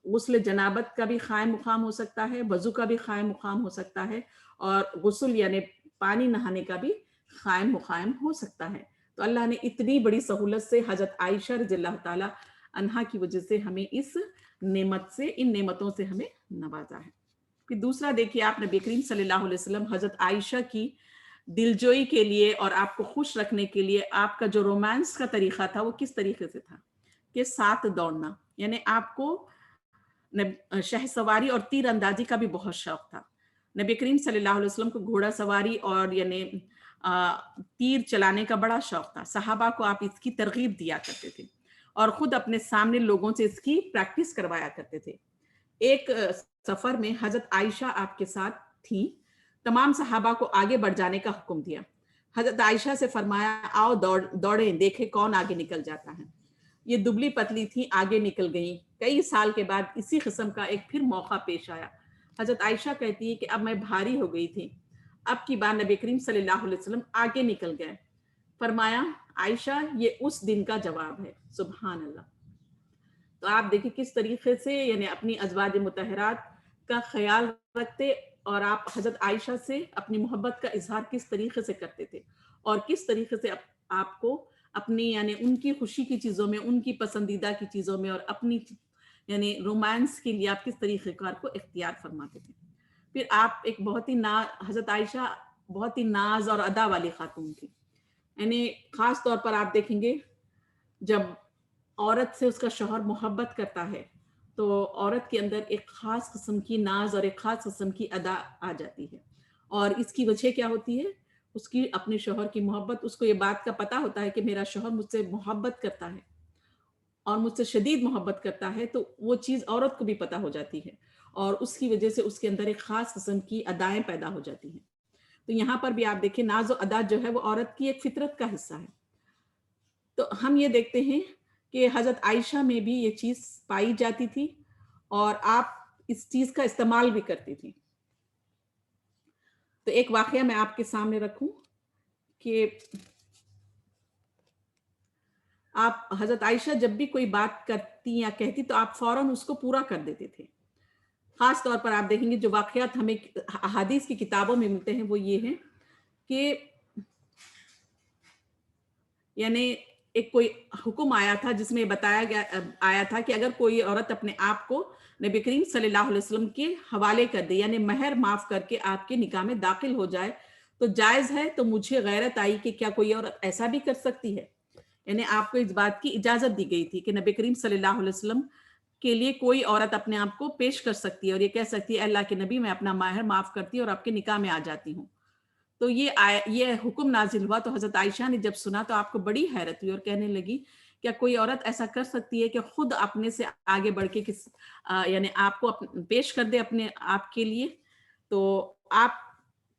غسل جنابت کا بھی قائم مقام ہو سکتا ہے, وضو کا بھی قائم مقام ہو سکتا ہے, اور غسل یعنی پانی نہانے کا بھی قائم مقام ہو سکتا ہے. تو اللہ نے اتنی بڑی سہولت سے حضرت عائشہ رضی اللہ تعالی عنہا کی وجہ سے ہمیں اس نعمت سے, ان نعمتوں سے ہمیں نوازا ہے. پھر دوسرا دیکھیے, آپ نبی کریم صلی اللہ علیہ وسلم حضرت عائشہ کی دلجوئی کے لیے اور آپ کو خوش رکھنے کے لیے آپ کا جو رومانس کا طریقہ تھا وہ کس طریقے سے تھا کہ ساتھ دوڑنا. یعنی آپ کو شہ سواری اور تیر اندازی کا بھی بہت شوق تھا. نبی کریم صلی اللہ علیہ وسلم کو گھوڑا سواری اور یعنی تیر چلانے کا بڑا شوق تھا. صحابہ کو آپ اس کی ترغیب دیا کرتے تھے اور خود اپنے سامنے لوگوں سے اس کی پریکٹس کروایا کرتے تھے. ایک سفر میں حضرت عائشہ آپ کے ساتھ تھیں, تمام صحابہ کو آگے بڑھ جانے کا حکم دیا. حضرت عائشہ سے فرمایا آؤ دوڑیں, دیکھیں کون آگے نکل جاتا ہے. یہ دبلی پتلی تھی، آگے نکل گئیں. کئی سال کے بعد اسی قسم کا ایک پھر موقع پیش آیا. حضرت عائشہ کہتی ہے کہ اب میں بھاری ہو گئی تھی. اب کی بار نبی کریم صلی اللہ علیہ وسلم آگے نکل گئے. فرمایا عائشہ یہ اس دن کا جواب ہے. سبحان اللہ. تو آپ دیکھیں کس طریقے سے یعنی اپنی ازواج مطہرات کا خیال رکھتے، اور آپ حضرت عائشہ سے اپنی محبت کا اظہار کس طریقے سے کرتے تھے، اور کس طریقے سے آپ کو اپنی یعنی ان کی خوشی کی چیزوں میں، ان کی پسندیدہ کی چیزوں میں، اور اپنی یعنی رومانس کے لیے آپ کس طریقے کار کو اختیار فرماتے تھے. پھر آپ ایک بہت ہی حضرت عائشہ بہت ہی ناز اور ادا والی خاتون تھی. یعنی خاص طور پر آپ دیکھیں گے جب عورت سے اس کا شوہر محبت کرتا ہے تو عورت کے اندر ایک خاص قسم کی ناز اور ایک خاص قسم کی ادا آ جاتی ہے. اور اس کی وجہ کیا ہوتی ہے؟ اس کی اپنے شوہر کی محبت. اس کو یہ بات کا پتہ ہوتا ہے کہ میرا شوہر مجھ سے محبت کرتا ہے اور مجھ سے شدید محبت کرتا ہے، تو وہ چیز عورت کو بھی پتہ ہو جاتی ہے، اور اس کی وجہ سے اس کے اندر ایک خاص قسم کی ادائیں پیدا ہو جاتی ہیں. تو یہاں پر بھی آپ دیکھیں ناز و ادا جو ہے وہ عورت کی ایک فطرت کا حصہ ہے. تو ہم یہ دیکھتے ہیں کہ حضرت عائشہ میں بھی یہ چیز پائی جاتی تھی، اور آپ اس چیز کا استعمال بھی کرتی تھی. تو ایک واقعہ میں آپ کے سامنے رکھوں کہ آپ حضرت عائشہ جب بھی کوئی بات کرتی یا کہتی تو آپ فوراً اس کو پورا کر دیتے تھے. خاص طور پر آپ دیکھیں گے جو واقعات ہمیں احادیث کی کتابوں میں ملتے ہیں وہ یہ ہیں کہ یعنی ایک کوئی حکم آیا تھا جس میں بتایا آیا تھا کہ اگر کوئی عورت اپنے آپ کو نبی کریم صلی اللہ علیہ وسلم کے حوالے کر دے، یعنی مہر معاف کر کے آپ کے نکاح میں داخل ہو جائے تو جائز ہے. تو مجھے غیرت آئی کہ کیا کوئی عورت ایسا بھی کر سکتی ہے؟ یعنی آپ کو اس بات کی اجازت دی گئی تھی کہ نبی کریم صلی اللہ علیہ وسلم کے لیے کوئی عورت اپنے آپ کو پیش کر سکتی ہے اور یہ کہہ سکتی ہے اللہ کے نبی میں اپنا مہر معاف کرتی ہوں اور آپ کے نکاح میں آ جاتی ہوں. تو یہ حکم نازل ہوا تو حضرت عائشہ نے جب سنا تو آپ کو بڑی حیرت ہوئی اور کہنے لگی کیا کوئی عورت ایسا کر سکتی ہے کہ خود اپنے سے آگے بڑھ کے یعنی آپ کو پیش کر دے اپنے آپ کے لیے؟ تو آپ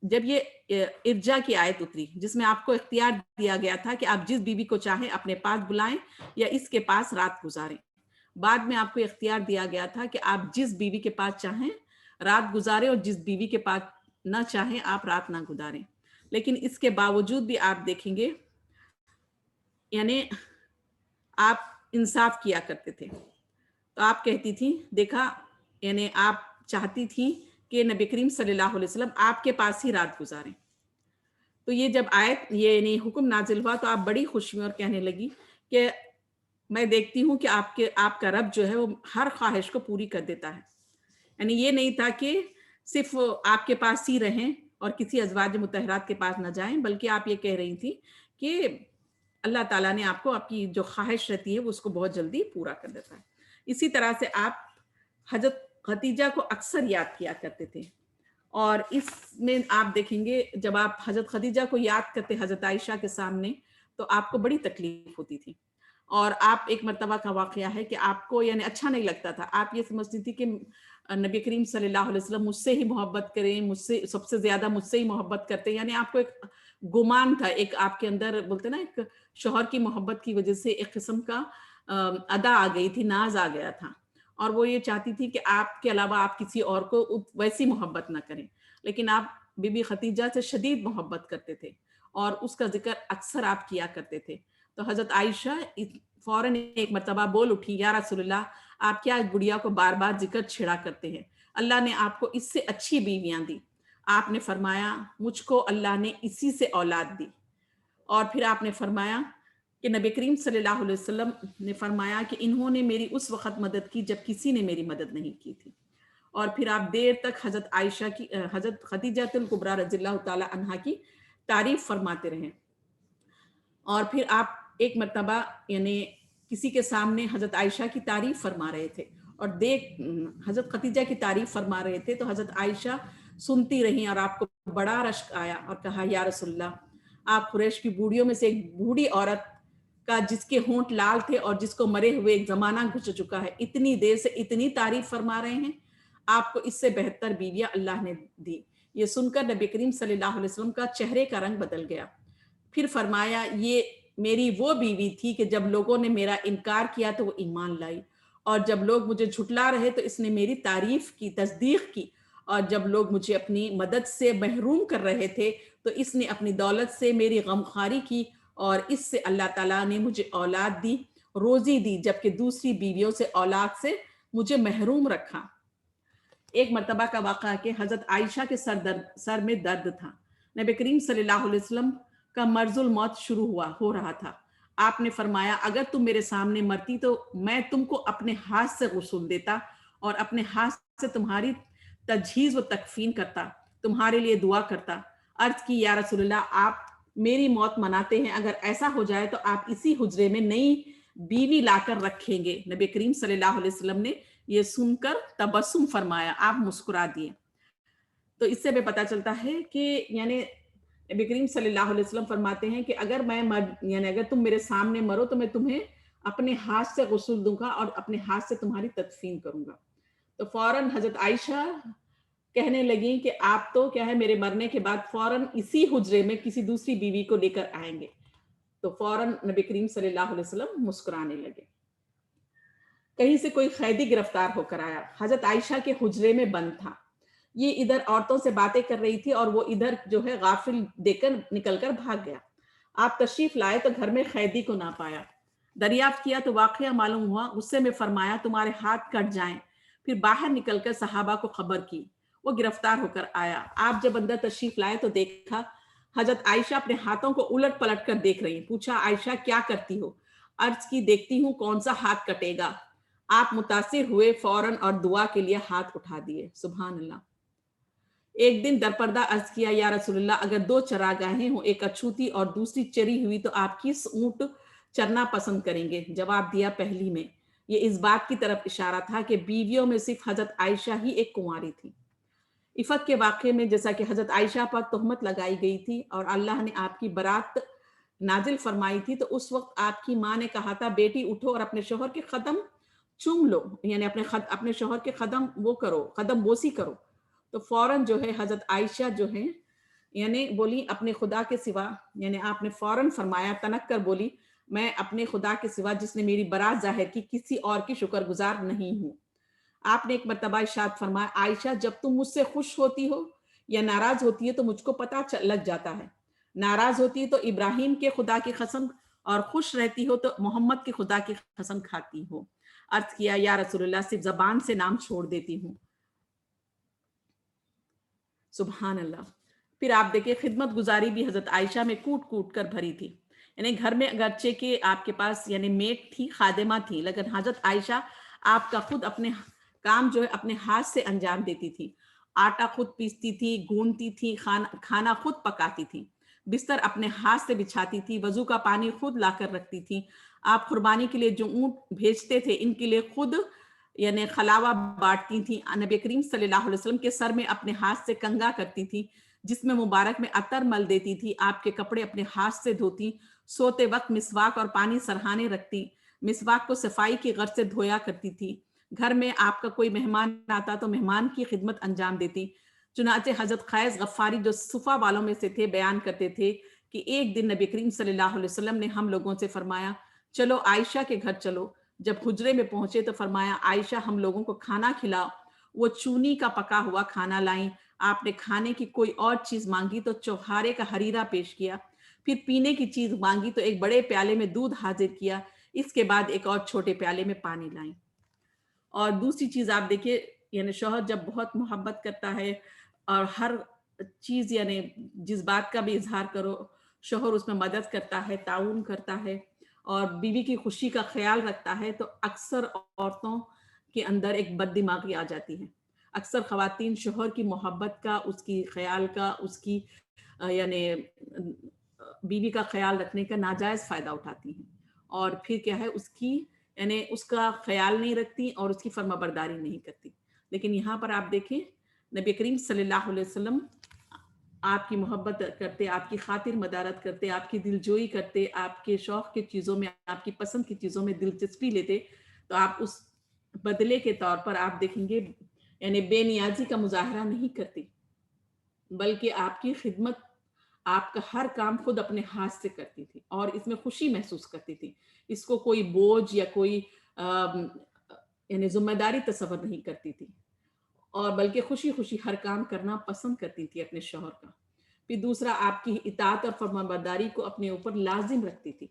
جب یہ ارجا کی آیت اتری جس میں آپ کو اختیار دیا گیا تھا کہ آپ جس بیوی کو چاہیں اپنے پاس بلائیں یا اس کے پاس رات گزاریں، بعد میں آپ کو اختیار دیا گیا تھا کہ آپ جس بیوی کے پاس چاہیں رات گزاریں اور جس بیوی کے پاس نہ چاہیں آپ رات نہ گزاریں. لیکن اس کے باوجود بھی آپ دیکھیں گے یعنی آپ انصاف کیا کرتے تھے. تو آپ کہتی تھی دیکھا یعنی آپ چاہتی تھی کہ نبی کریم صلی اللہ علیہ وسلم آپ کے پاس ہی رات گزاریں. تو یہ جب آیت یہ یعنی حکم نازل ہوا تو آپ بڑی خوش ہوئی اور کہنے لگی کہ میں دیکھتی ہوں کہ آپ کا رب جو ہے وہ ہر خواہش کو پوری کر دیتا ہے. یعنی یہ نہیں تھا کہ صرف آپ کے پاس ہی رہیں اور کسی ازواج مطہرات کے پاس نہ جائیں، بلکہ آپ یہ کہہ رہی تھی کہ اللہ تعالیٰ نے آپ کو آپ کی جو خواہش رہتی ہے وہ اس کو بہت جلدی پورا کر دیتا ہے. اسی طرح سے آپ حضرت خدیجہ کو اکثر یاد کیا کرتے تھے، اور اس میں آپ دیکھیں گے جب آپ حضرت خدیجہ کو یاد کرتے حضرت عائشہ کے سامنے تو آپ کو بڑی تکلیف ہوتی تھی. اور آپ ایک مرتبہ کا واقعہ ہے کہ آپ کو یعنی اچھا نہیں لگتا تھا، آپ یہ سمجھتی تھی کہ نبی کریم صلی اللہ علیہ وسلم مجھ سے ہی محبت کریں، مجھ سے سب سے زیادہ مجھ سے ہی محبت کرتے. یعنی آپ کو ایک گمان تھا، ایک آپ کے اندر بولتے نا ایک شوہر کی محبت کی وجہ سے ایک قسم کا ادا آ گئی تھی، ناز آ گیا تھا، اور وہ یہ چاہتی تھی کہ آپ کے علاوہ آپ کسی اور کو ویسی محبت نہ کریں. لیکن آپ بی بی خدیجہ سے شدید محبت کرتے تھے اور اس کا ذکر اکثر آپ کیا کرتے تھے. تو حضرت عائشہ فوراً ایک مرتبہ بول اٹھی یا رسول اللہ آپ کیا گڑیا کو بار بار ذکر چھڑا کرتے ہیں، اللہ نے آپ کو اس سے اچھی بیویاں دی. آپ نے فرمایا مجھ کو اللہ نے اسی سے اولاد دی. اور پھر آپ نے فرمایا کہ نبی کریم صلی اللہ علیہ وسلم نے فرمایا کہ انہوں نے میری اس وقت مدد کی جب کسی نے میری مدد نہیں کی تھی. اور پھر آپ دیر تک حضرت خدیجہ الکبریٰ رضی اللہ تعالی عنہا کی تعریف فرماتے رہے. اور پھر آپ ایک مرتبہ یعنی کسی کے سامنے حضرت عائشہ کی تعریف فرما رہے تھے اور حضرت خدیجہ کی تعریف فرما رہے تھے، تو حضرت عائشہ سنتی رہی اور آپ کو بڑا رشک آیا اور کہا یا رسول اللہ آپ قریش کی بوڑھیوں میں سے ایک بوڑھی عورت کا جس کے ہونٹ لال تھے اور جس کو مرے ہوئے ایک زمانہ گزر چکا ہے اتنی دیر سے اتنی تعریف فرما رہے ہیں، آپ کو اس سے بہتر بیویاں اللہ نے دی. یہ سن کر نبی کریم صلی اللہ علیہ وسلم کا چہرے کا رنگ بدل گیا. پھر فرمایا یہ میری وہ بیوی تھی کہ جب لوگوں نے میرا انکار کیا تو وہ ایمان لائی، اور جب لوگ مجھے جھٹلا رہے تو اس نے میری تعریف کی، تصدیق کی، اور جب لوگ مجھے اپنی مدد سے محروم کر رہے تھے تو اس نے اپنی دولت سے میری غمخواری کی، اور اس سے اللہ تعالیٰ نے مجھے اولاد دی، روزی دی، جبکہ دوسری بیویوں سے اولاد سے مجھے محروم رکھا۔ ایک مرتبہ کا واقعہ ہے کہ حضرت عائشہ کے سر میں درد تھا۔ نبی کریم صلی اللہ علیہ وسلم کا مرض الموت شروع ہو رہا تھا۔ آپ نے فرمایا اگر تم میرے سامنے مرتی تو میں تم کو اپنے ہاتھ سے غسل دیتا اور اپنے ہاتھ سے تمہاری تجہیز و تکفین کرتا، تمہارے لیے دعا کرتا۔ عرض کی یا رسول اللہ آپ میری موت مناتے ہیں، اگر ایسا ہو جائے تو آپ اسی حجرے میں نئی بیوی لا کر رکھیں گے؟ نبی کریم صلی اللہ علیہ وسلم نے یہ سن کر تبسم فرمایا، آپ مسکرا دیے۔ تو اس سے بھی پتہ چلتا ہے کہ یعنی نبی کریم صلی اللہ علیہ وسلم فرماتے ہیں کہ اگر اگر تم میرے سامنے مرو تو میں تمہیں اپنے ہاتھ سے غسل دوں گا اور اپنے ہاتھ سے تمہاری تدفین کروں گا۔ تو فوراً حضرت عائشہ کہنے لگیں کہ آپ تو کیا ہے میرے مرنے کے بعد فوراً اسی حجرے میں کسی دوسری بیوی کو لے کر آئیں گے۔ تو فوراً نبی کریم صلی اللہ علیہ وسلم مسکرانے لگے۔ کہیں سے کوئی قیدی گرفتار ہو کر آیا، حضرت عائشہ کے حجرے میں بند تھا۔ یہ ادھر عورتوں سے باتیں کر رہی تھی اور وہ ادھر جو ہے غافل دے کر نکل کر بھاگ گیا۔ آپ تشریف لائے تو گھر میں قیدی کو نہ پایا، دریافت کیا تو واقعہ معلوم ہوا، غصے میں فرمایا تمہارے ہاتھ کٹ جائیں۔ پھر باہر نکل کر صحابہ کو خبر کی، وہ گرفتار ہو کر آیا۔ آپ جب اندر تشریف لائے تو دیکھا حضرت عائشہ اپنے ہاتھوں کو الٹ پلٹ کر دیکھ رہی ہیں۔ پوچھا عائشہ کیا کرتی ہو؟ عرض کی دیکھتی ہوں کون سا ہاتھ کٹے گا۔ آپ متاثر ہوئے فوراً اور دعا کے لیے ہاتھ اٹھا دیے۔ سبحان اللہ۔ ایک دن درپردہ عرض کیا یا رسول اللہ اگر دو چراگاہیں ہوں، ایک اچھوتی اور دوسری چری ہوئی، تو آپ کس اونٹ چرنا پسند کریں گے؟ جواب دیا پہلی میں۔ یہ اس بات کی طرف اشارہ تھا کہ بیویوں میں صرف حضرت عائشہ ہی ایک کنواری تھی۔ عفت کے واقعے میں جیسا کہ حضرت عائشہ پر تہمت لگائی گئی تھی اور اللہ نے آپ کی برات نازل فرمائی تھی، تو اس وقت آپ کی ماں نے کہا تھا بیٹی اٹھو اور اپنے شوہر کے قدم چوم لو، یعنی اپنے شوہر کے قدم قدم بوسی کرو۔ تو فوراً جو ہے حضرت عائشہ جو ہے یعنی بولی اپنے خدا کے سوا، یعنی آپ نے فوراً فرمایا تنک کر بولی میں اپنے خدا کے سوا جس نے میری برات ظاہر کی کسی اور کی شکر گزار نہیں ہوں۔ آپ نے ایک مرتبہ ارشاد فرمایا عائشہ جب تم مجھ سے خوش ہوتی ہو یا ناراض ہوتی ہے تو مجھ کو پتہ لگ جاتا ہے۔ ناراض ہوتی ہے تو ابراہیم کے خدا کی قسم، اور خوش رہتی ہو تو محمد کے خدا کی قسم کھاتی ہو۔ عرض کیا یا رسول اللہ صرف زبان سے نام چھوڑ دیتی ہوں۔ سبحان اللہ۔ پھر آپ دیکھیں خدمت گزاری بھی حضرت عائشہ میں کوٹ کوٹ کر بھری تھی، یعنی گھر میں اگرچہ کہ آپ کے پاس یعنی میٹ تھی، خادمہ تھی، لیکن حضرت عائشہ آپ کا خود اپنے کام جو ہے اپنے ہاتھ سے انجام دیتی تھی۔ آٹا خود پیستی تھی، گھونتی تھی، کھانا خود پکاتی تھی، بستر اپنے ہاتھ سے بچھاتی تھی، وضو کا پانی خود لا کر رکھتی تھی۔ آپ قربانی کے لیے جو اونٹ بھیجتے تھے ان کے لیے خود یعنی خلاوہ بانٹتی تھی۔ نبی کریم صلی اللہ علیہ وسلم کے سر میں اپنے ہاتھ سے کنگا کرتی تھی، جس میں مبارک میں عطر مل دیتی تھی۔ آپ کے کپڑے اپنے ہاتھ سے دھوتی، سوتے وقت مسواک اور پانی سرہانے رکھتی، مسواک کو صفائی کی غرض سے دھویا کرتی تھی۔ گھر میں آپ کا کوئی مہمان آتا تو مہمان کی خدمت انجام دیتی۔ چنانچہ حضرت قیس غفاری جو صفا والوں میں سے تھے بیان کرتے تھے کہ ایک دن نبی کریم صلی اللہ علیہ وسلم نے ہم لوگوں سے فرمایا چلو عائشہ کے گھر چلو۔ جب حجرے میں پہنچے تو فرمایا عائشہ ہم لوگوں کو کھانا کھلاؤ۔ وہ چونی کا پکا ہوا کھانا لائیں۔ آپ نے کھانے کی کوئی اور چیز مانگی تو چوہارے کا حریرہ پیش کیا، پھر پینے کی چیز مانگی تو ایک بڑے پیالے میں دودھ حاضر کیا، اس کے بعد ایک اور چھوٹے پیالے میں پانی لائیں۔ اور دوسری چیز آپ دیکھیے یعنی شوہر جب بہت محبت کرتا ہے اور ہر چیز یعنی جس بات کا بھی اظہار کرو شوہر اس میں مدد کرتا ہے، تعاون کرتا ہے اور بیوی کی خوشی کا خیال رکھتا ہے، تو اکثر عورتوں کے اندر ایک بد دماغی آ جاتی ہے۔ اکثر خواتین شوہر کی محبت کا، اس کی خیال کا، اس کی یعنی بیوی کا خیال رکھنے کا ناجائز فائدہ اٹھاتی ہیں، اور پھر کیا ہے اس کی یعنی اس کا خیال نہیں رکھتی اور اس کی فرما برداری نہیں کرتی۔ لیکن یہاں پر آپ دیکھیں نبی کریم صلی اللہ علیہ وسلم آپ کی محبت کرتے، آپ کی خاطر مدارت کرتے، آپ کی دلجوئی کرتے، آپ کے شوق کی چیزوں میں، آپ کی پسند کی چیزوں میں دلچسپی لیتے، تو آپ اس بدلے کے طور پر آپ دیکھیں گے یعنی بے نیازی کا مظاہرہ نہیں کرتی، بلکہ آپ کی خدمت، آپ کا ہر کام خود اپنے ہاتھ سے کرتی تھی۔ اور اس میں خوشی محسوس کرتی تھی. اس کو کوئی بوجھ یا کوئی یعنی ذمہ داری تصور نہیں کرتی تھی, اور بلکہ خوشی خوشی ہر کام کرنا پسند کرتی تھی اپنے شوہر کا. پھر دوسرا, آپ کی اطاعت اور فرمانبرداری کو اپنے اوپر لازم رکھتی تھی.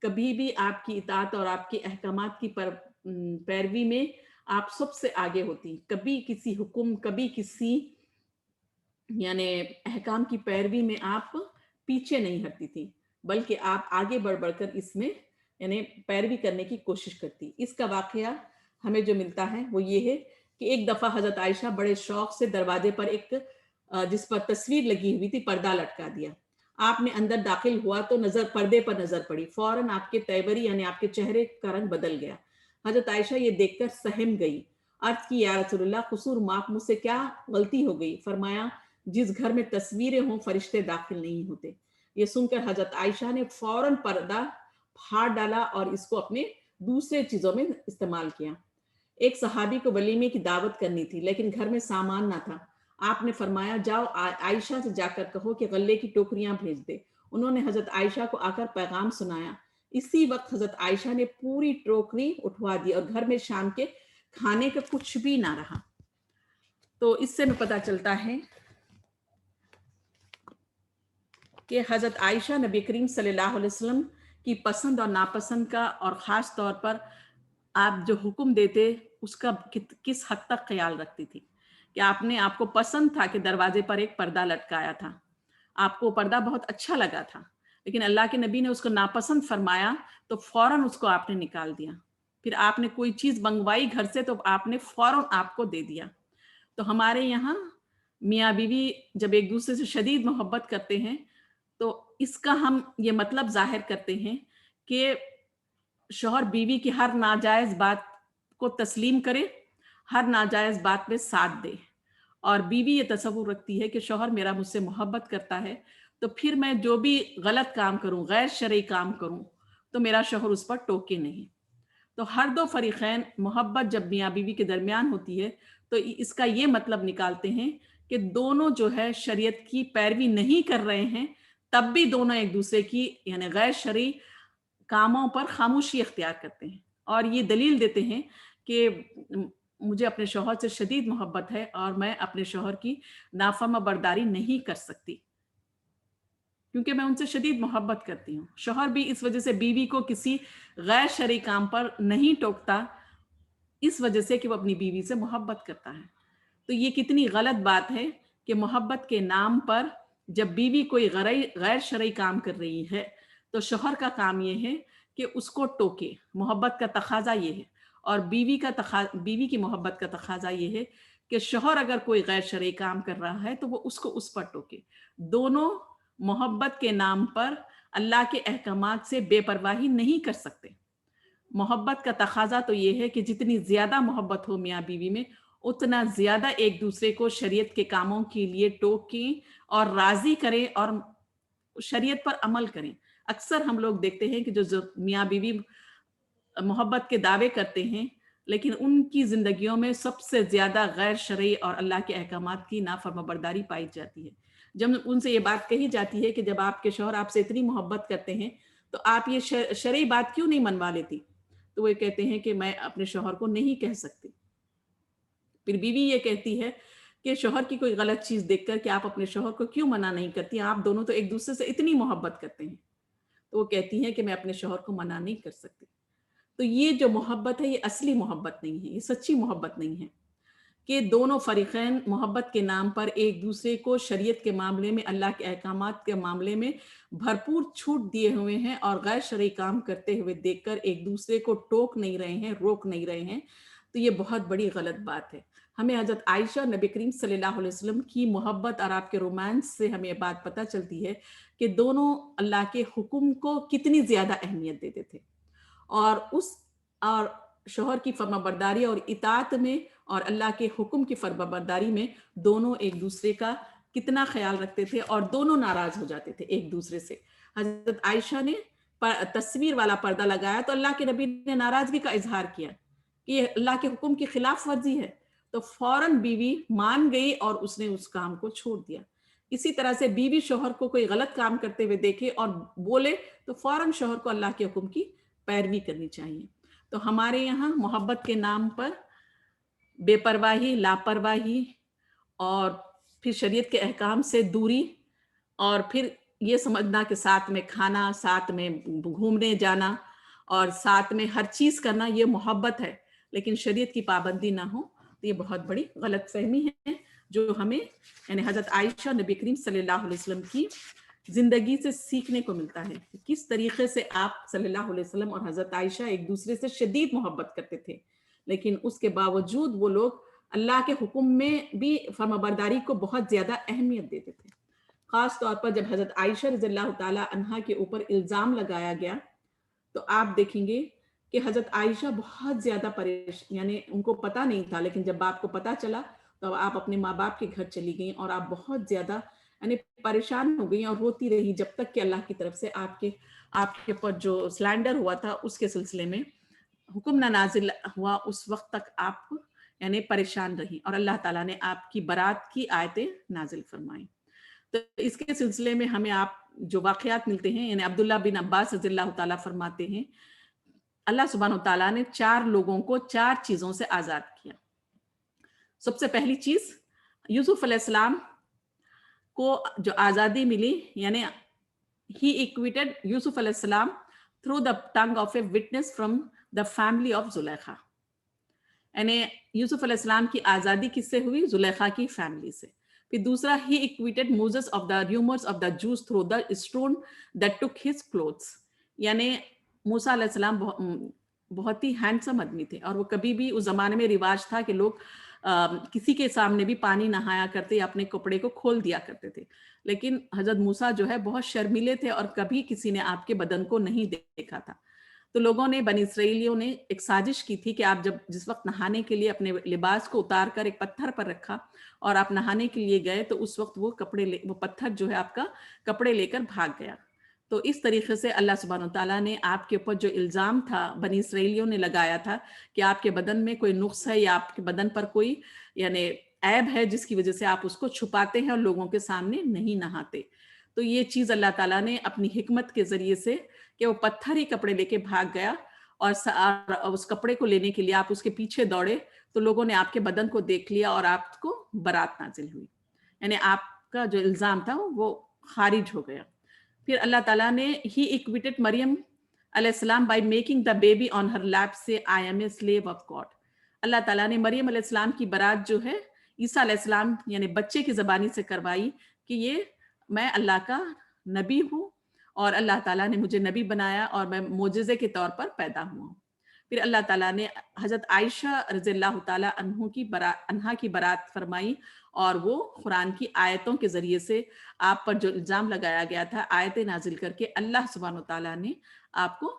کبھی بھی آپ کی اطاعت اور آپ کے احکامات کی پیروی میں آپ سب سے آگے ہوتی. کبھی کسی حکم, کبھی کسی یعنی احکام کی پیروی میں آپ پیچھے نہیں ہٹتی تھی, بلکہ آپ آگے بڑھ بڑھ کر اس میں یعنی پیروی کرنے کی کوشش کرتی. اس کا واقعہ ہمیں جو ملتا ہے وہ یہ ہے کہ ایک دفعہ حضرت عائشہ بڑے شوق سے دروازے پر ایک جس پر تصویر لگی ہوئی تھی پردہ لٹکا دیا. آپ نے اندر داخل ہوا تو پردے پر نظر پڑی. فوراً آپ کے تیوری یعنی آپ کے چہرے کا رنگ بدل گیا. حضرت عائشہ یہ دیکھ کر سہم گئی. عرض کی, یا رسول اللہ, قصور معاف, مجھ سے کیا غلطی ہو گئی؟ فرمایا, جس گھر میں تصویریں ہوں فرشتے داخل نہیں ہوتے. یہ سن کر حضرت عائشہ نے فوراً پردہ پھاڑ ڈالا اور اس کو اپنے دوسرے چیزوں میں استعمال کیا. ایک صحابی کو ولیمے کی دعوت کرنی تھی لیکن گھر میں سامان نہ تھا. آپ نے فرمایا, جاؤ عائشہ سے جا کر کہو کہ غلے کی ٹوکریاں بھیج دے. انہوں نے حضرت عائشہ کو آ کر پیغام سنایا. اسی وقت حضرت عائشہ نے پوری ٹوکری اٹھوا دی اور گھر میں شام کے کھانے کا کچھ بھی نہ رہا. تو اس سے پتہ چلتا ہے کہ حضرت عائشہ نبی کریم صلی اللہ علیہ وسلم کی پسند اور ناپسند کا, اور خاص طور پر آپ جو حکم دیتے اس کا کس حد تک خیال رکھتی تھی. کہ آپ کو پسند تھا کہ دروازے پر ایک پردہ لٹکایا تھا, آپ کو پردہ بہت اچھا لگا تھا, لیکن اللہ کے نبی نے اس کو ناپسند فرمایا تو فوراً اس کو آپ نے نکال دیا. پھر آپ نے کوئی چیز منگوائی گھر سے تو آپ نے فوراً آپ کو دے دیا. تو ہمارے یہاں میاں بیوی جب ایک دوسرے سے شدید محبت کرتے ہیں تو اس کا ہم یہ مطلب ظاہر کرتے ہیں کہ شوہر بیوی کی ہر ناجائز بات کو تسلیم کرے, ہر ناجائز بات میں ساتھ دے, اور بیوی یہ تصور رکھتی ہے کہ شوہر میرا مجھ سے محبت کرتا ہے تو پھر میں جو بھی غلط کام کروں, غیر شرعی کام کروں, تو میرا شوہر اس پر ٹوکے نہیں. تو ہر دو فریقین محبت جب میاں بیوی کے درمیان ہوتی ہے تو اس کا یہ مطلب نکالتے ہیں کہ دونوں جو ہے شریعت کی پیروی نہیں کر رہے ہیں, تب بھی دونوں ایک دوسرے کی یعنی غیر شرعی کاموں پر خاموشی اختیار کرتے ہیں, اور یہ دلیل دیتے ہیں کہ مجھے اپنے شوہر سے شدید محبت ہے اور میں اپنے شوہر کی نافرما برداری نہیں کر سکتی کیونکہ میں ان سے شدید محبت کرتی ہوں. شوہر بھی اس وجہ سے بیوی کو کسی غیر شرعی کام پر نہیں ٹوکتا, اس وجہ سے کہ وہ اپنی بیوی سے محبت کرتا ہے. تو یہ کتنی غلط بات ہے کہ محبت کے نام پر جب بیوی کوئی غیر شرعی کام کر رہی ہے تو شوہر کا کام یہ ہے کہ اس کو ٹوکے. محبت کا تقاضا یہ ہے, اور بیوی کی محبت کا تقاضا یہ ہے کہ شوہر اگر کوئی غیر شرعی کام کر رہا ہے تو وہ اس کو اس پر ٹوکے. دونوں محبت کے نام پر اللہ کے احکامات سے بے پرواہی نہیں کر سکتے. محبت کا تقاضا تو یہ ہے کہ جتنی زیادہ محبت ہو میاں بیوی میں اتنا زیادہ ایک دوسرے کو شریعت کے کاموں کے لیے ٹوکیں اور راضی کریں اور شریعت پر عمل کریں. اکثر ہم لوگ دیکھتے ہیں کہ جو میاں بیوی محبت کے دعوے کرتے ہیں لیکن ان کی زندگیوں میں سب سے زیادہ غیر شرعی اور اللہ کے احکامات کی نافرمانبرداری پائی جاتی ہے. جب ان سے یہ بات کہی جاتی ہے کہ جب آپ کے شوہر آپ سے اتنی محبت کرتے ہیں تو آپ یہ شرعی بات کیوں نہیں منوا لیتی, تو وہ کہتے ہیں کہ میں اپنے شوہر کو نہیں کہہ سکتی. پھر بیوی یہ کہتی ہے کہ شوہر کی کوئی غلط چیز دیکھ کر کہ آپ اپنے شوہر کو کیوں منع نہیں کرتی, آپ دونوں تو ایک دوسرے سے اتنی محبت کرتے ہیں. تو وہ کہتی ہیں کہ میں اپنے شوہر کو منع نہیں کر سکتی. تو یہ جو محبت ہے یہ اصلی محبت نہیں ہے, یہ سچی محبت نہیں ہے کہ دونوں فریقین محبت کے نام پر ایک دوسرے کو شریعت کے معاملے میں, اللہ کے احکامات کے معاملے میں بھرپور چھوٹ دیے ہوئے ہیں اور غیر شرعی کام کرتے ہوئے دیکھ کر ایک دوسرے کو ٹوک نہیں رہے ہیں, روک نہیں رہے ہیں. تو یہ بہت بڑی غلط بات ہے. ہمیں حضرت عائشہ نبی کریم صلی اللہ علیہ وسلم کی محبت اور آپ کے رومانس سے ہمیں بات پتہ چلتی ہے کہ دونوں اللہ کے حکم کو کتنی زیادہ اہمیت دیتے تھے, اور شوہر کی فرما برداری اور اطاعت میں اور اللہ کے حکم کی فرما برداری میں دونوں ایک دوسرے کا کتنا خیال رکھتے تھے, اور دونوں ناراض ہو جاتے تھے ایک دوسرے سے. حضرت عائشہ نے تصویر والا پردہ لگایا تو اللہ کے نبی نے ناراضگی کا اظہار کیا کہ یہ اللہ کے حکم کی خلاف ورزی ہے, تو فوراً بیوی مان گئی اور اس نے اس کام کو چھوڑ دیا. اسی طرح سے بیوی شوہر کو کوئی غلط کام کرتے ہوئے دیکھے اور بولے تو فوراً شوہر کو اللہ کے حکم کی پیروی کرنی چاہیے. تو ہمارے یہاں محبت کے نام پر بے پرواہی، لاپرواہی اور پھر شریعت کے احکام سے دوری، اور پھر یہ سمجھنا کہ ساتھ میں کھانا، ساتھ میں گھومنے جانا اور ساتھ میں ہر چیز کرنا یہ محبت ہے، لیکن شریعت کی پابندی نہ ہو تو یہ بہت بڑی غلط فہمی ہے جو ہمیں یعنی حضرت عائشہ نبی کریم صلی اللہ علیہ وسلم کی زندگی سے سیکھنے کو ملتا ہے کہ کس طریقے سے آپ صلی اللہ علیہ وسلم اور حضرت عائشہ ایک دوسرے سے شدید محبت کرتے تھے، لیکن اس کے باوجود وہ لوگ اللہ کے حکم میں بھی فرمانبرداری کو بہت زیادہ اہمیت دیتے تھے. خاص طور پر جب حضرت عائشہ رضی اللہ تعالی عنہا کے اوپر الزام لگایا گیا تو آپ دیکھیں گے کہ حضرت عائشہ بہت زیادہ یعنی ان کو پتہ نہیں تھا، لیکن جب آپ کو پتہ چلا تو آپ اپنے ماں باپ کے گھر چلی گئیں اور آپ بہت زیادہ یعنی پریشان ہو گئیں اور روتی رہی جب تک کہ اللہ کی طرف سے آپ کے اوپر جو سلینڈر ہوا تھا اس کے سلسلے میں حکم نہ نازل ہوا، اس وقت تک آپ یعنی پریشان رہی اور اللہ تعالیٰ نے آپ کی برات کی آیتیں نازل فرمائیں. تو اس کے سلسلے میں ہمیں آپ جو واقعات ملتے ہیں یعنی عبداللہ بن عباس رضی اللہ تعالیٰ فرماتے ہیں اللہ سبحانہ وتعالیٰ نے 4 لوگوں کو 4 چیزوں سے آزاد کیا. سب سے پہلی چیز یوسف علیہ السلام کو جو آزادی ملی یعنی he equated یوسف علیہ السلام through the tongue of a witness from the family of Zulaikha. یعنی یوسف علیہ السلام کی آزادی کس سے ہوئی؟ زلیخا کی فیملی سے. پھر دوسرا he equated Moses of the rumors of the Jews through the stone that took his clothes. یعنی موسیٰ علیہ السلام بہت ہی ہینڈسم آدمی تھے اور وہ کبھی بھی اس زمانے میں رواج تھا کہ لوگ کسی کے سامنے بھی پانی نہایا کرتے یا اپنے کپڑے کو کھول دیا کرتے تھے، لیکن حضرت موسیٰ جو ہے بہت شرمیلے تھے اور کبھی کسی نے آپ کے بدن کو نہیں دیکھا تھا. تو لوگوں نے بنی اسرائیلیوں نے ایک سازش کی تھی کہ آپ جس وقت نہانے کے لیے اپنے لباس کو اتار کر ایک پتھر پر رکھا اور آپ نہانے کے لیے گئے تو اس وقت وہ پتھر جو ہے آپ کا کپڑے لے کر بھاگ گیا. تو اس طریقے سے اللہ سبحانہ وتعالیٰ نے آپ کے اوپر جو الزام تھا بنی اسرائیلیوں نے لگایا تھا کہ آپ کے بدن میں کوئی نقص ہے یا آپ کے بدن پر کوئی یعنی عیب ہے جس کی وجہ سے آپ اس کو چھپاتے ہیں اور لوگوں کے سامنے نہیں نہاتے، تو یہ چیز اللہ تعالیٰ نے اپنی حکمت کے ذریعے سے کہ وہ پتھر ہی کپڑے لے کے بھاگ گیا اور اس کپڑے کو لینے کے لیے آپ اس کے پیچھے دوڑے تو لوگوں نے آپ کے بدن کو دیکھ لیا اور آپ کو برات نازل ہوئی، یعنی آپ کا جو الزام تھا وہ خارج ہو گیا. پھر اللہ تعالیٰ نے ہی اکویٹڈ مریم علیہ السلام by making the baby on her lap سے I am a slave of God. اللہ تعالیٰ نے مریم علیہ السلام کی برات جو ہے عیسیٰ علیہ السلام یعنی بچے کی زبانی سے کروائی کہ یہ میں اللہ کا نبی ہوں اور اللہ تعالیٰ نے مجھے نبی بنایا اور میں معجزے کے طور پر پیدا ہوا ہوں. پھر اللہ تعالیٰ نے حضرت عائشہ رضی اللہ تعالیٰ عنہا کی برات فرمائی اور وہ قرآن کی آیتوں کے ذریعے سے آپ پر جو الزام لگایا گیا تھا آیتیں نازل کر کے اللہ سبحانہ وتعالیٰ نے آپ کو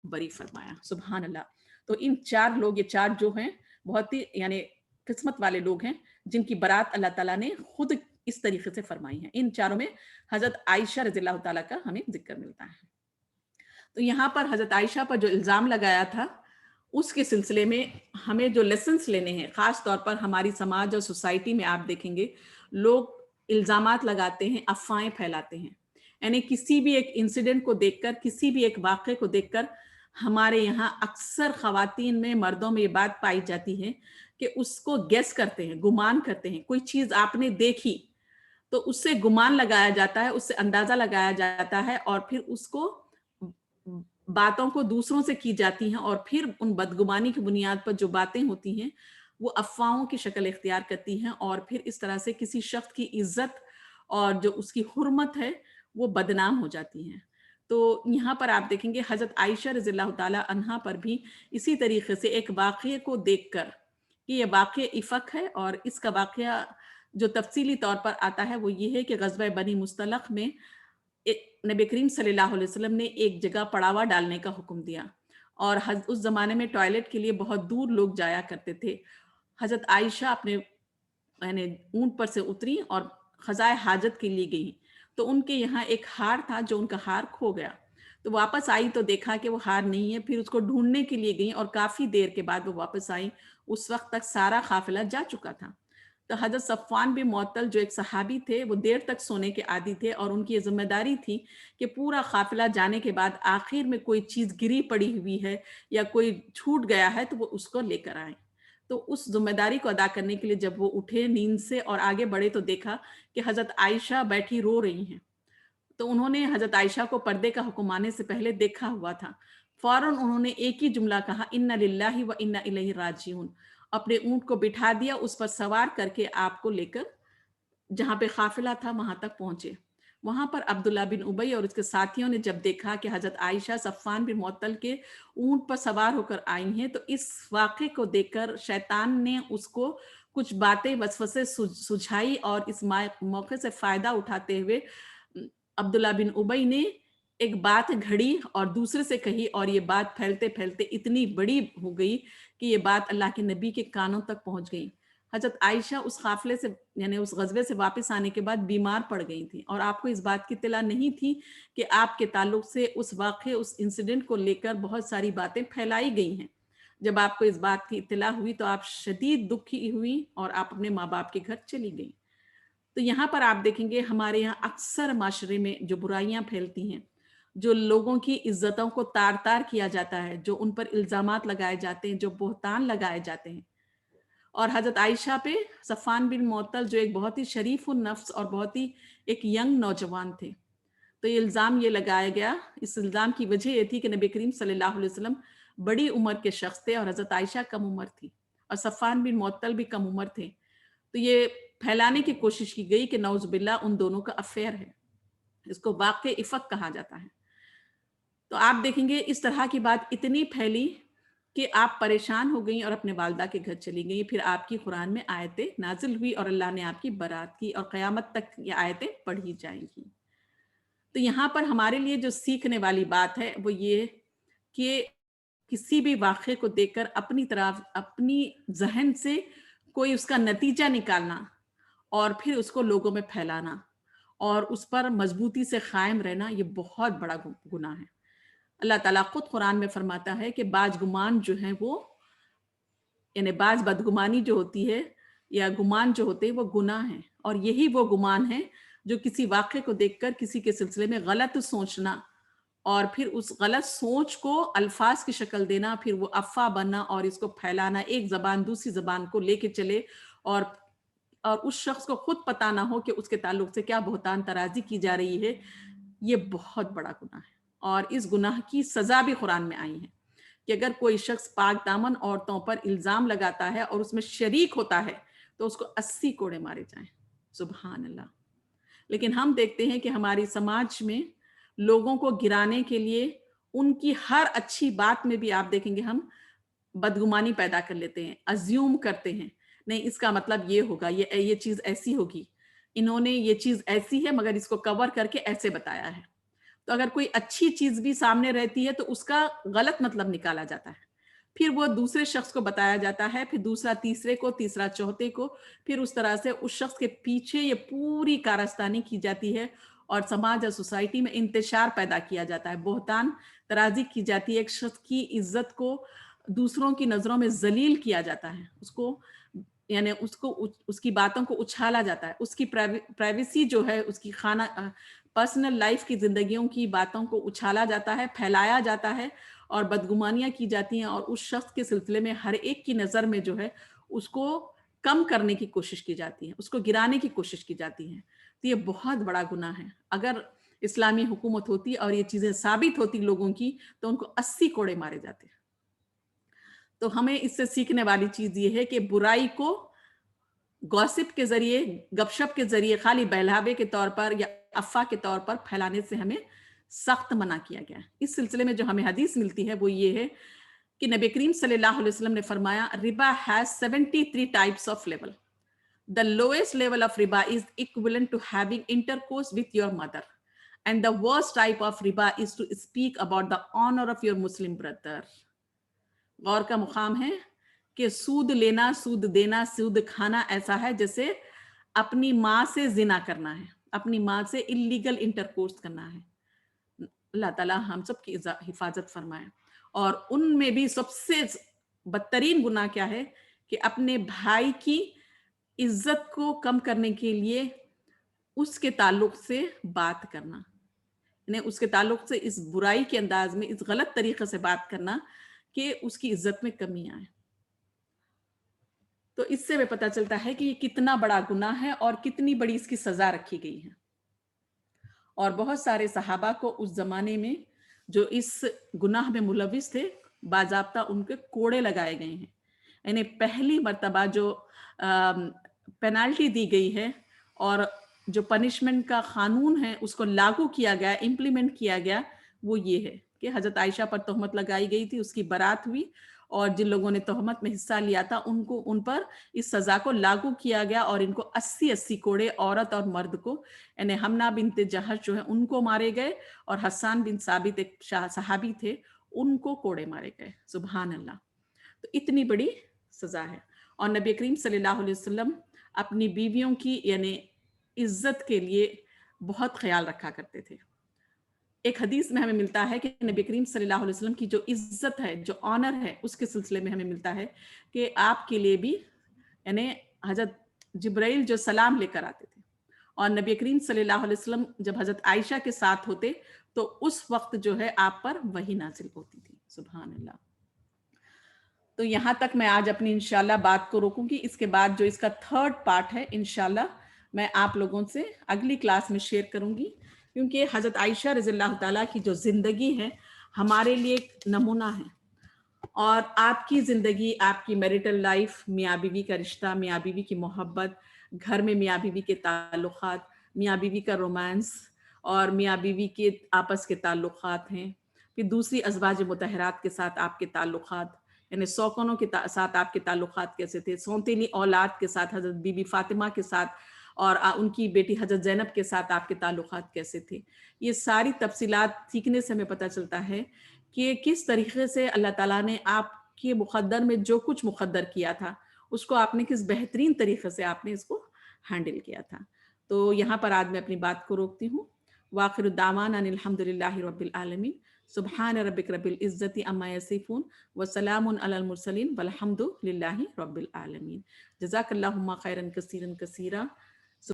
بری فرمایا. سبحان اللہ. تو ان 4 لوگ یہ 4 جو ہیں بہت ہی یعنی قسمت والے لوگ ہیں جن کی برات اللہ تعالیٰ نے خود اس طریقے سے فرمائی ہیں. ان 4 میں حضرت عائشہ رضی اللہ تعالیٰ کا ہمیں ذکر ملتا ہے. تو یہاں پر حضرت عائشہ پر جو الزام لگایا تھا اس کے سلسلے میں ہمیں جو لیسنس لینے ہیں، خاص طور پر ہماری سماج اور سوسائٹی میں آپ دیکھیں گے لوگ الزامات لگاتے ہیں، افواہیں پھیلاتے ہیں. یعنی کسی بھی ایک انسیڈنٹ کو دیکھ کر، کسی بھی ایک واقعے کو دیکھ کر ہمارے یہاں اکثر خواتین میں مردوں میں یہ بات پائی جاتی ہے کہ اس کو گیس کرتے ہیں، گمان کرتے ہیں. کوئی چیز آپ نے دیکھی تو اس سے گمان لگایا جاتا ہے، اس سے اندازہ لگایا جاتا ہے اور پھر اس کو باتوں کو دوسروں سے کی جاتی ہیں اور پھر ان بدگمانی کی بنیاد پر جو باتیں ہوتی ہیں وہ افواہوں کی شکل اختیار کرتی ہیں اور پھر اس طرح سے کسی شخص کی عزت اور جو اس کی حرمت ہے وہ بدنام ہو جاتی ہیں. تو یہاں پر آپ دیکھیں گے حضرت عائشہ رضی اللہ تعالیٰ عنہا پر بھی اسی طریقے سے ایک واقعے کو دیکھ کر کہ یہ واقعہ افق ہے اور اس کا واقعہ جو تفصیلی طور پر آتا ہے وہ یہ ہے کہ غزوہ بنی مصطلق میں نبی کریم صلی اللہ علیہ وسلم نے ایک جگہ پڑاوا ڈالنے کا حکم دیا اور اس زمانے میں ٹوائلٹ کے لیے بہت دور لوگ جایا کرتے تھے. حضرت عائشہ اپنے یعنی اونٹ پر سے اتری اور قضائے حاجت کے لیے گئی تو ان کے یہاں ایک ہار تھا جو ان کا ہار کھو گیا. تو واپس آئی تو دیکھا کہ وہ ہار نہیں ہے، پھر اس کو ڈھونڈنے کے لیے گئی اور کافی دیر کے بعد وہ واپس آئی. اس وقت تک سارا قافلہ جا چکا تھا. تو حضرت صفوان بن معطل جو ایک صحابی تھے، وہ دیر تک سونے کے عادی تھے اور ان کی یہ ذمہ داری تھی کہ پورا قافلہ جانے کے بعد آخر میں کوئی چیز گری پڑی ہوئی ہے یا کوئی چھوٹ گیا ہے تو وہ اس کو لے کر آئیں۔ تو اس ذمہ داری کو ادا کرنے کے لیے جب وہ اٹھے نیند سے اور آگے بڑھے تو دیکھا کہ حضرت عائشہ بیٹھی رو رہی ہیں۔ تو انہوں نے حضرت عائشہ کو پردے کا حکم آنے سے پہلے دیکھا ہوا تھا۔ فوراً انہوں نے ایک ہی جملہ کہا، اِنَّ لِلَّهِ وَإِنَّ إِلَيْهِ راجعون۔ اپنے اونٹ کو بٹھا دیا، اس پر سوار کر کے آپ کو لے کر جہاں پہ قافلہ تھا وہاں تک پہنچے۔ وہاں پر عبداللہ بن ابی اور اس کے ساتھیوں نے جب دیکھا کہ حضرت عائشہ صفوان بن معطل کے اونٹ پر سوار ہو کر آئی ہیں تو اس واقعے کو دیکھ کر شیطان نے اس کو کچھ باتیں وسوسے سجھائی اور اس موقع سے فائدہ اٹھاتے ہوئے عبداللہ بن ابی نے ایک بات گھڑی اور دوسرے سے کہی، اور یہ بات پھیلتے پھیلتے اتنی بڑی ہو گئی کہ یہ بات اللہ کے نبی کے کانوں تک پہنچ گئی۔ حضرت عائشہ اس قافلے سے یعنی اس غزوے سے واپس آنے کے بعد بیمار پڑ گئی تھیں، اور آپ کو اس بات کی اطلاع نہیں تھی کہ آپ کے تعلق سے اس واقعے اس انسیڈنٹ کو لے کر بہت ساری باتیں پھیلائی گئی ہیں۔ جب آپ کو اس بات کی اطلاع ہوئی تو آپ شدید دکھی ہوئی اور آپ اپنے ماں باپ کے گھر چلی گئیں۔ تو یہاں پر آپ دیکھیں گے ہمارے یہاں اکثر معاشرے میں جو برائیاں پھیلتی ہیں، جو لوگوں کی عزتوں کو تار تار کیا جاتا ہے، جو ان پر الزامات لگائے جاتے ہیں، جو بہتان لگائے جاتے ہیں، اور حضرت عائشہ پہ صفوان بن معطل جو ایک بہت ہی شریف النفس اور بہت ہی ایک ینگ نوجوان تھے، تو یہ الزام یہ لگایا گیا۔ اس الزام کی وجہ یہ تھی کہ نبی کریم صلی اللہ علیہ وسلم بڑی عمر کے شخص تھے اور حضرت عائشہ کم عمر تھی اور صفوان بن معطل بھی کم عمر تھے۔ تو یہ پھیلانے کی کوشش کی گئی کہ نعوذ باللہ ان دونوں کا افیئر ہے، اس کو واقع افق کہا جاتا ہے۔ تو آپ دیکھیں گے اس طرح کی بات اتنی پھیلی کہ آپ پریشان ہو گئیں اور اپنے والدہ کے گھر چلی گئیں۔ پھر آپ کی قرآن میں آیتیں نازل ہوئی اور اللہ نے آپ کی برات کی، اور قیامت تک یہ آیتیں پڑھی جائیں گی۔ تو یہاں پر ہمارے لیے جو سیکھنے والی بات ہے وہ یہ کہ کسی بھی واقعے کو دیکھ کر اپنی طرف اپنی ذہن سے کوئی اس کا نتیجہ نکالنا اور پھر اس کو لوگوں میں پھیلانا اور اس پر مضبوطی سے قائم رہنا، یہ بہت بڑا گناہ ہے۔ اللہ تعالیٰ خود قرآن میں فرماتا ہے کہ بعض گمان جو ہیں وہ یعنی بعض بدگمانی جو ہوتی ہے یا گمان جو ہوتے ہیں وہ گناہ ہیں، اور یہی وہ گمان ہے جو کسی واقعے کو دیکھ کر کسی کے سلسلے میں غلط سوچنا اور پھر اس غلط سوچ کو الفاظ کی شکل دینا، پھر وہ افواہ بننا اور اس کو پھیلانا، ایک زبان دوسری زبان کو لے کے چلے اور اس شخص کو خود پتہ نہ ہو کہ اس کے تعلق سے کیا بہتان ترازی کی جا رہی ہے۔ یہ بہت بڑا گناہ ہے، اور اس گناہ کی سزا بھی قرآن میں آئی ہے کہ اگر کوئی شخص پاک دامن عورتوں پر الزام لگاتا ہے اور اس میں شریک ہوتا ہے تو اس کو 80 کوڑے مارے جائیں۔ سبحان اللہ۔ لیکن ہم دیکھتے ہیں کہ ہماری سماج میں لوگوں کو گرانے کے لیے ان کی ہر اچھی بات میں بھی آپ دیکھیں گے ہم بدگمانی پیدا کر لیتے ہیں، ازیوم کرتے ہیں، نہیں اس کا مطلب یہ ہوگا، یہ چیز ایسی ہوگی، انہوں نے یہ چیز ایسی ہے مگر اس کو کور کر کے ایسے بتایا ہے۔ تو اگر کوئی اچھی چیز بھی سامنے رہتی ہے تو اس کا غلط مطلب نکالا جاتا ہے، پھر وہ دوسرے شخص کو بتایا جاتا ہے، پھر دوسرا تیسرے کو، تیسرا چوتھے کو، پھر اس طرح سے اس شخص کے پیچھے یہ پوری کارستانی کی جاتی ہے اور سماج اور سوسائٹی میں انتشار پیدا کیا جاتا ہے، بہتان ترازی کی جاتی ہے، ایک شخص کی عزت کو دوسروں کی نظروں میں ذلیل کیا جاتا ہے، اس کو یعنی اس کی باتوں کو اچھالا جاتا ہے، اس کی پرائیویسی جو ہے، اس کی خانہ پرسنل لائف کی زندگیوں کی باتوں کو اچھالا جاتا ہے، پھیلایا جاتا ہے اور بدگمانیاں کی جاتی ہیں، اور اس شخص کے سلسلے میں ہر ایک کی نظر میں جو ہے اس کو کم کرنے کی کوشش کی جاتی ہے، اس کو گرانے کی کوشش کی جاتی ہے۔ تو یہ بہت بڑا گناہ ہے۔ اگر اسلامی حکومت ہوتی اور یہ چیزیں ثابت ہوتی لوگوں کی تو ان کو 80 کوڑے مارے جاتے۔ تو ہمیں اس سے سیکھنے والی چیز یہ ہے کہ برائی کو گوسپ کے ذریعے، گپ شپ کے ذریعے، خالی بہلاوے کے طور پر یا افواہ کے طور پر پھیلانے سے ہمیں سخت منع کیا گیا ہے۔ اس سلسلے میں جو ہمیں حدیث ملتی ہے وہ یہ ہے کہ نبی کریم صلی اللہ علیہ وسلم نے فرمایا، ربا has 73 types of level. The lowest level of riba is equivalent to having intercourse with your mother. And the worst type of riba is to speak about the honor of your Muslim brother. غور کا مقام ہے کہ سود لینا، سود دینا، سود کھانا ایسا ہے جیسے اپنی ماں سے زنا کرنا ہے، اپنی ماں سے اللیگل انٹرکورس کرنا ہے۔ اللہ تعالیٰ ہم سب کی حفاظت فرمائے۔ اور ان میں بھی سب سے بدترین گناہ کیا ہے کہ اپنے بھائی کی عزت کو کم کرنے کے لیے اس کے تعلق سے بات کرنا، یعنی اس کے تعلق سے اس برائی کے انداز میں، اس غلط طریقے سے بات کرنا کہ اس کی عزت میں کمی آئے. تو اس سے ہمیں پتہ چلتا ہے کہ یہ کتنا بڑا گناہ ہے اور کتنی بڑی اس کی سزا رکھی گئی ہے. اور بہت سارے صحابہ کو اس زمانے میں جو اس گناہ میں ملوث تھے، باضابطہ ان کے کوڑے لگائے گئے ہیں. یعنی پہلی مرتبہ جو پینالٹی دی گئی ہے اور جو پنشمنٹ کا قانون ہے اس کو لاگو کیا گیا، امپلیمنٹ کیا گیا، وہ یہ ہے کہ حضرت عائشہ پر تہمت لگائی گئی تھی، اس کی برات ہوئی، اور جن لوگوں نے تہمت میں حصہ لیا تھا ان پر اس سزا کو لاگو کیا گیا، اور ان کو 80 کوڑے، عورت اور مرد کو، یعنی حمنہ بنت جہش جو ہے ان کو مارے گئے، اور حسان بن ثابت ایک صحابی تھے، ان کو کوڑے مارے گئے. سبحان اللہ. تو اتنی بڑی سزا ہے. اور نبی کریم صلی اللہ علیہ وسلم اپنی بیویوں کی یعنی عزت کے لیے بہت خیال رکھا کرتے تھے. ایک حدیث میں ہمیں ملتا ہے کہ نبی کریم صلی اللہ علیہ وسلم کی جو عزت ہے، جو آنر ہے، اس کے سلسلے میں ہمیں ملتا ہے کہ آپ کے لیے بھی یعنی حضرت جبرائیل جو سلام لے کر آتے تھے، اور نبی کریم صلی اللہ علیہ وسلم جب حضرت عائشہ کے ساتھ ہوتے تو اس وقت جو ہے آپ پر وحی نازل ہوتی تھی. سبحان اللہ. تو یہاں تک میں آج اپنی انشاءاللہ بات کو روکوں گی. اس کے بعد جو اس کا تھرڈ پارٹ ہے انشاءاللہ میں آپ لوگوں سے اگلی کلاس میں شیئر کروں گی، کیونکہ حضرت عائشہ رضی اللہ تعالیٰ کی جو زندگی ہے ہمارے لیے ایک نمونہ ہے. اور آپ کی زندگی، آپ کی میریٹل لائف، میاں بیوی کا رشتہ، میاں بیوی کی محبت، گھر میں میاں بیوی کے تعلقات، میاں بیوی کا رومانس، اور میاں بیوی کے آپس کے تعلقات ہیں. پھر دوسری ازواج مطہرات کے ساتھ آپ کے تعلقات، یعنی سوکنوں کے ساتھ آپ کے تعلقات کیسے تھے، سونتیلی اولاد کے ساتھ حضرت بی بی فاطمہ کے ساتھ اور ان کی بیٹی حضرت زینب کے ساتھ آپ کے تعلقات کیسے تھے. یہ ساری تفصیلات سیکھنے سے ہمیں پتہ چلتا ہے کہ کس طریقے سے اللہ تعالیٰ نے آپ کے مقدر میں جو کچھ مقدر کیا تھا اس کو آپ نے کس بہترین طریقے سے آپ نے اس کو ہینڈل کیا تھا. تو یہاں پر آج میں اپنی بات کو روکتی ہوں. وآخر الدعوانا ان الحمد للہ رب العالمین. سبحان ربک رب العزت عما یصفون وسلام علی المرسلین والحمد للہ رب العالمین. جزاک اللہم خیرا کثیرا کثیرا.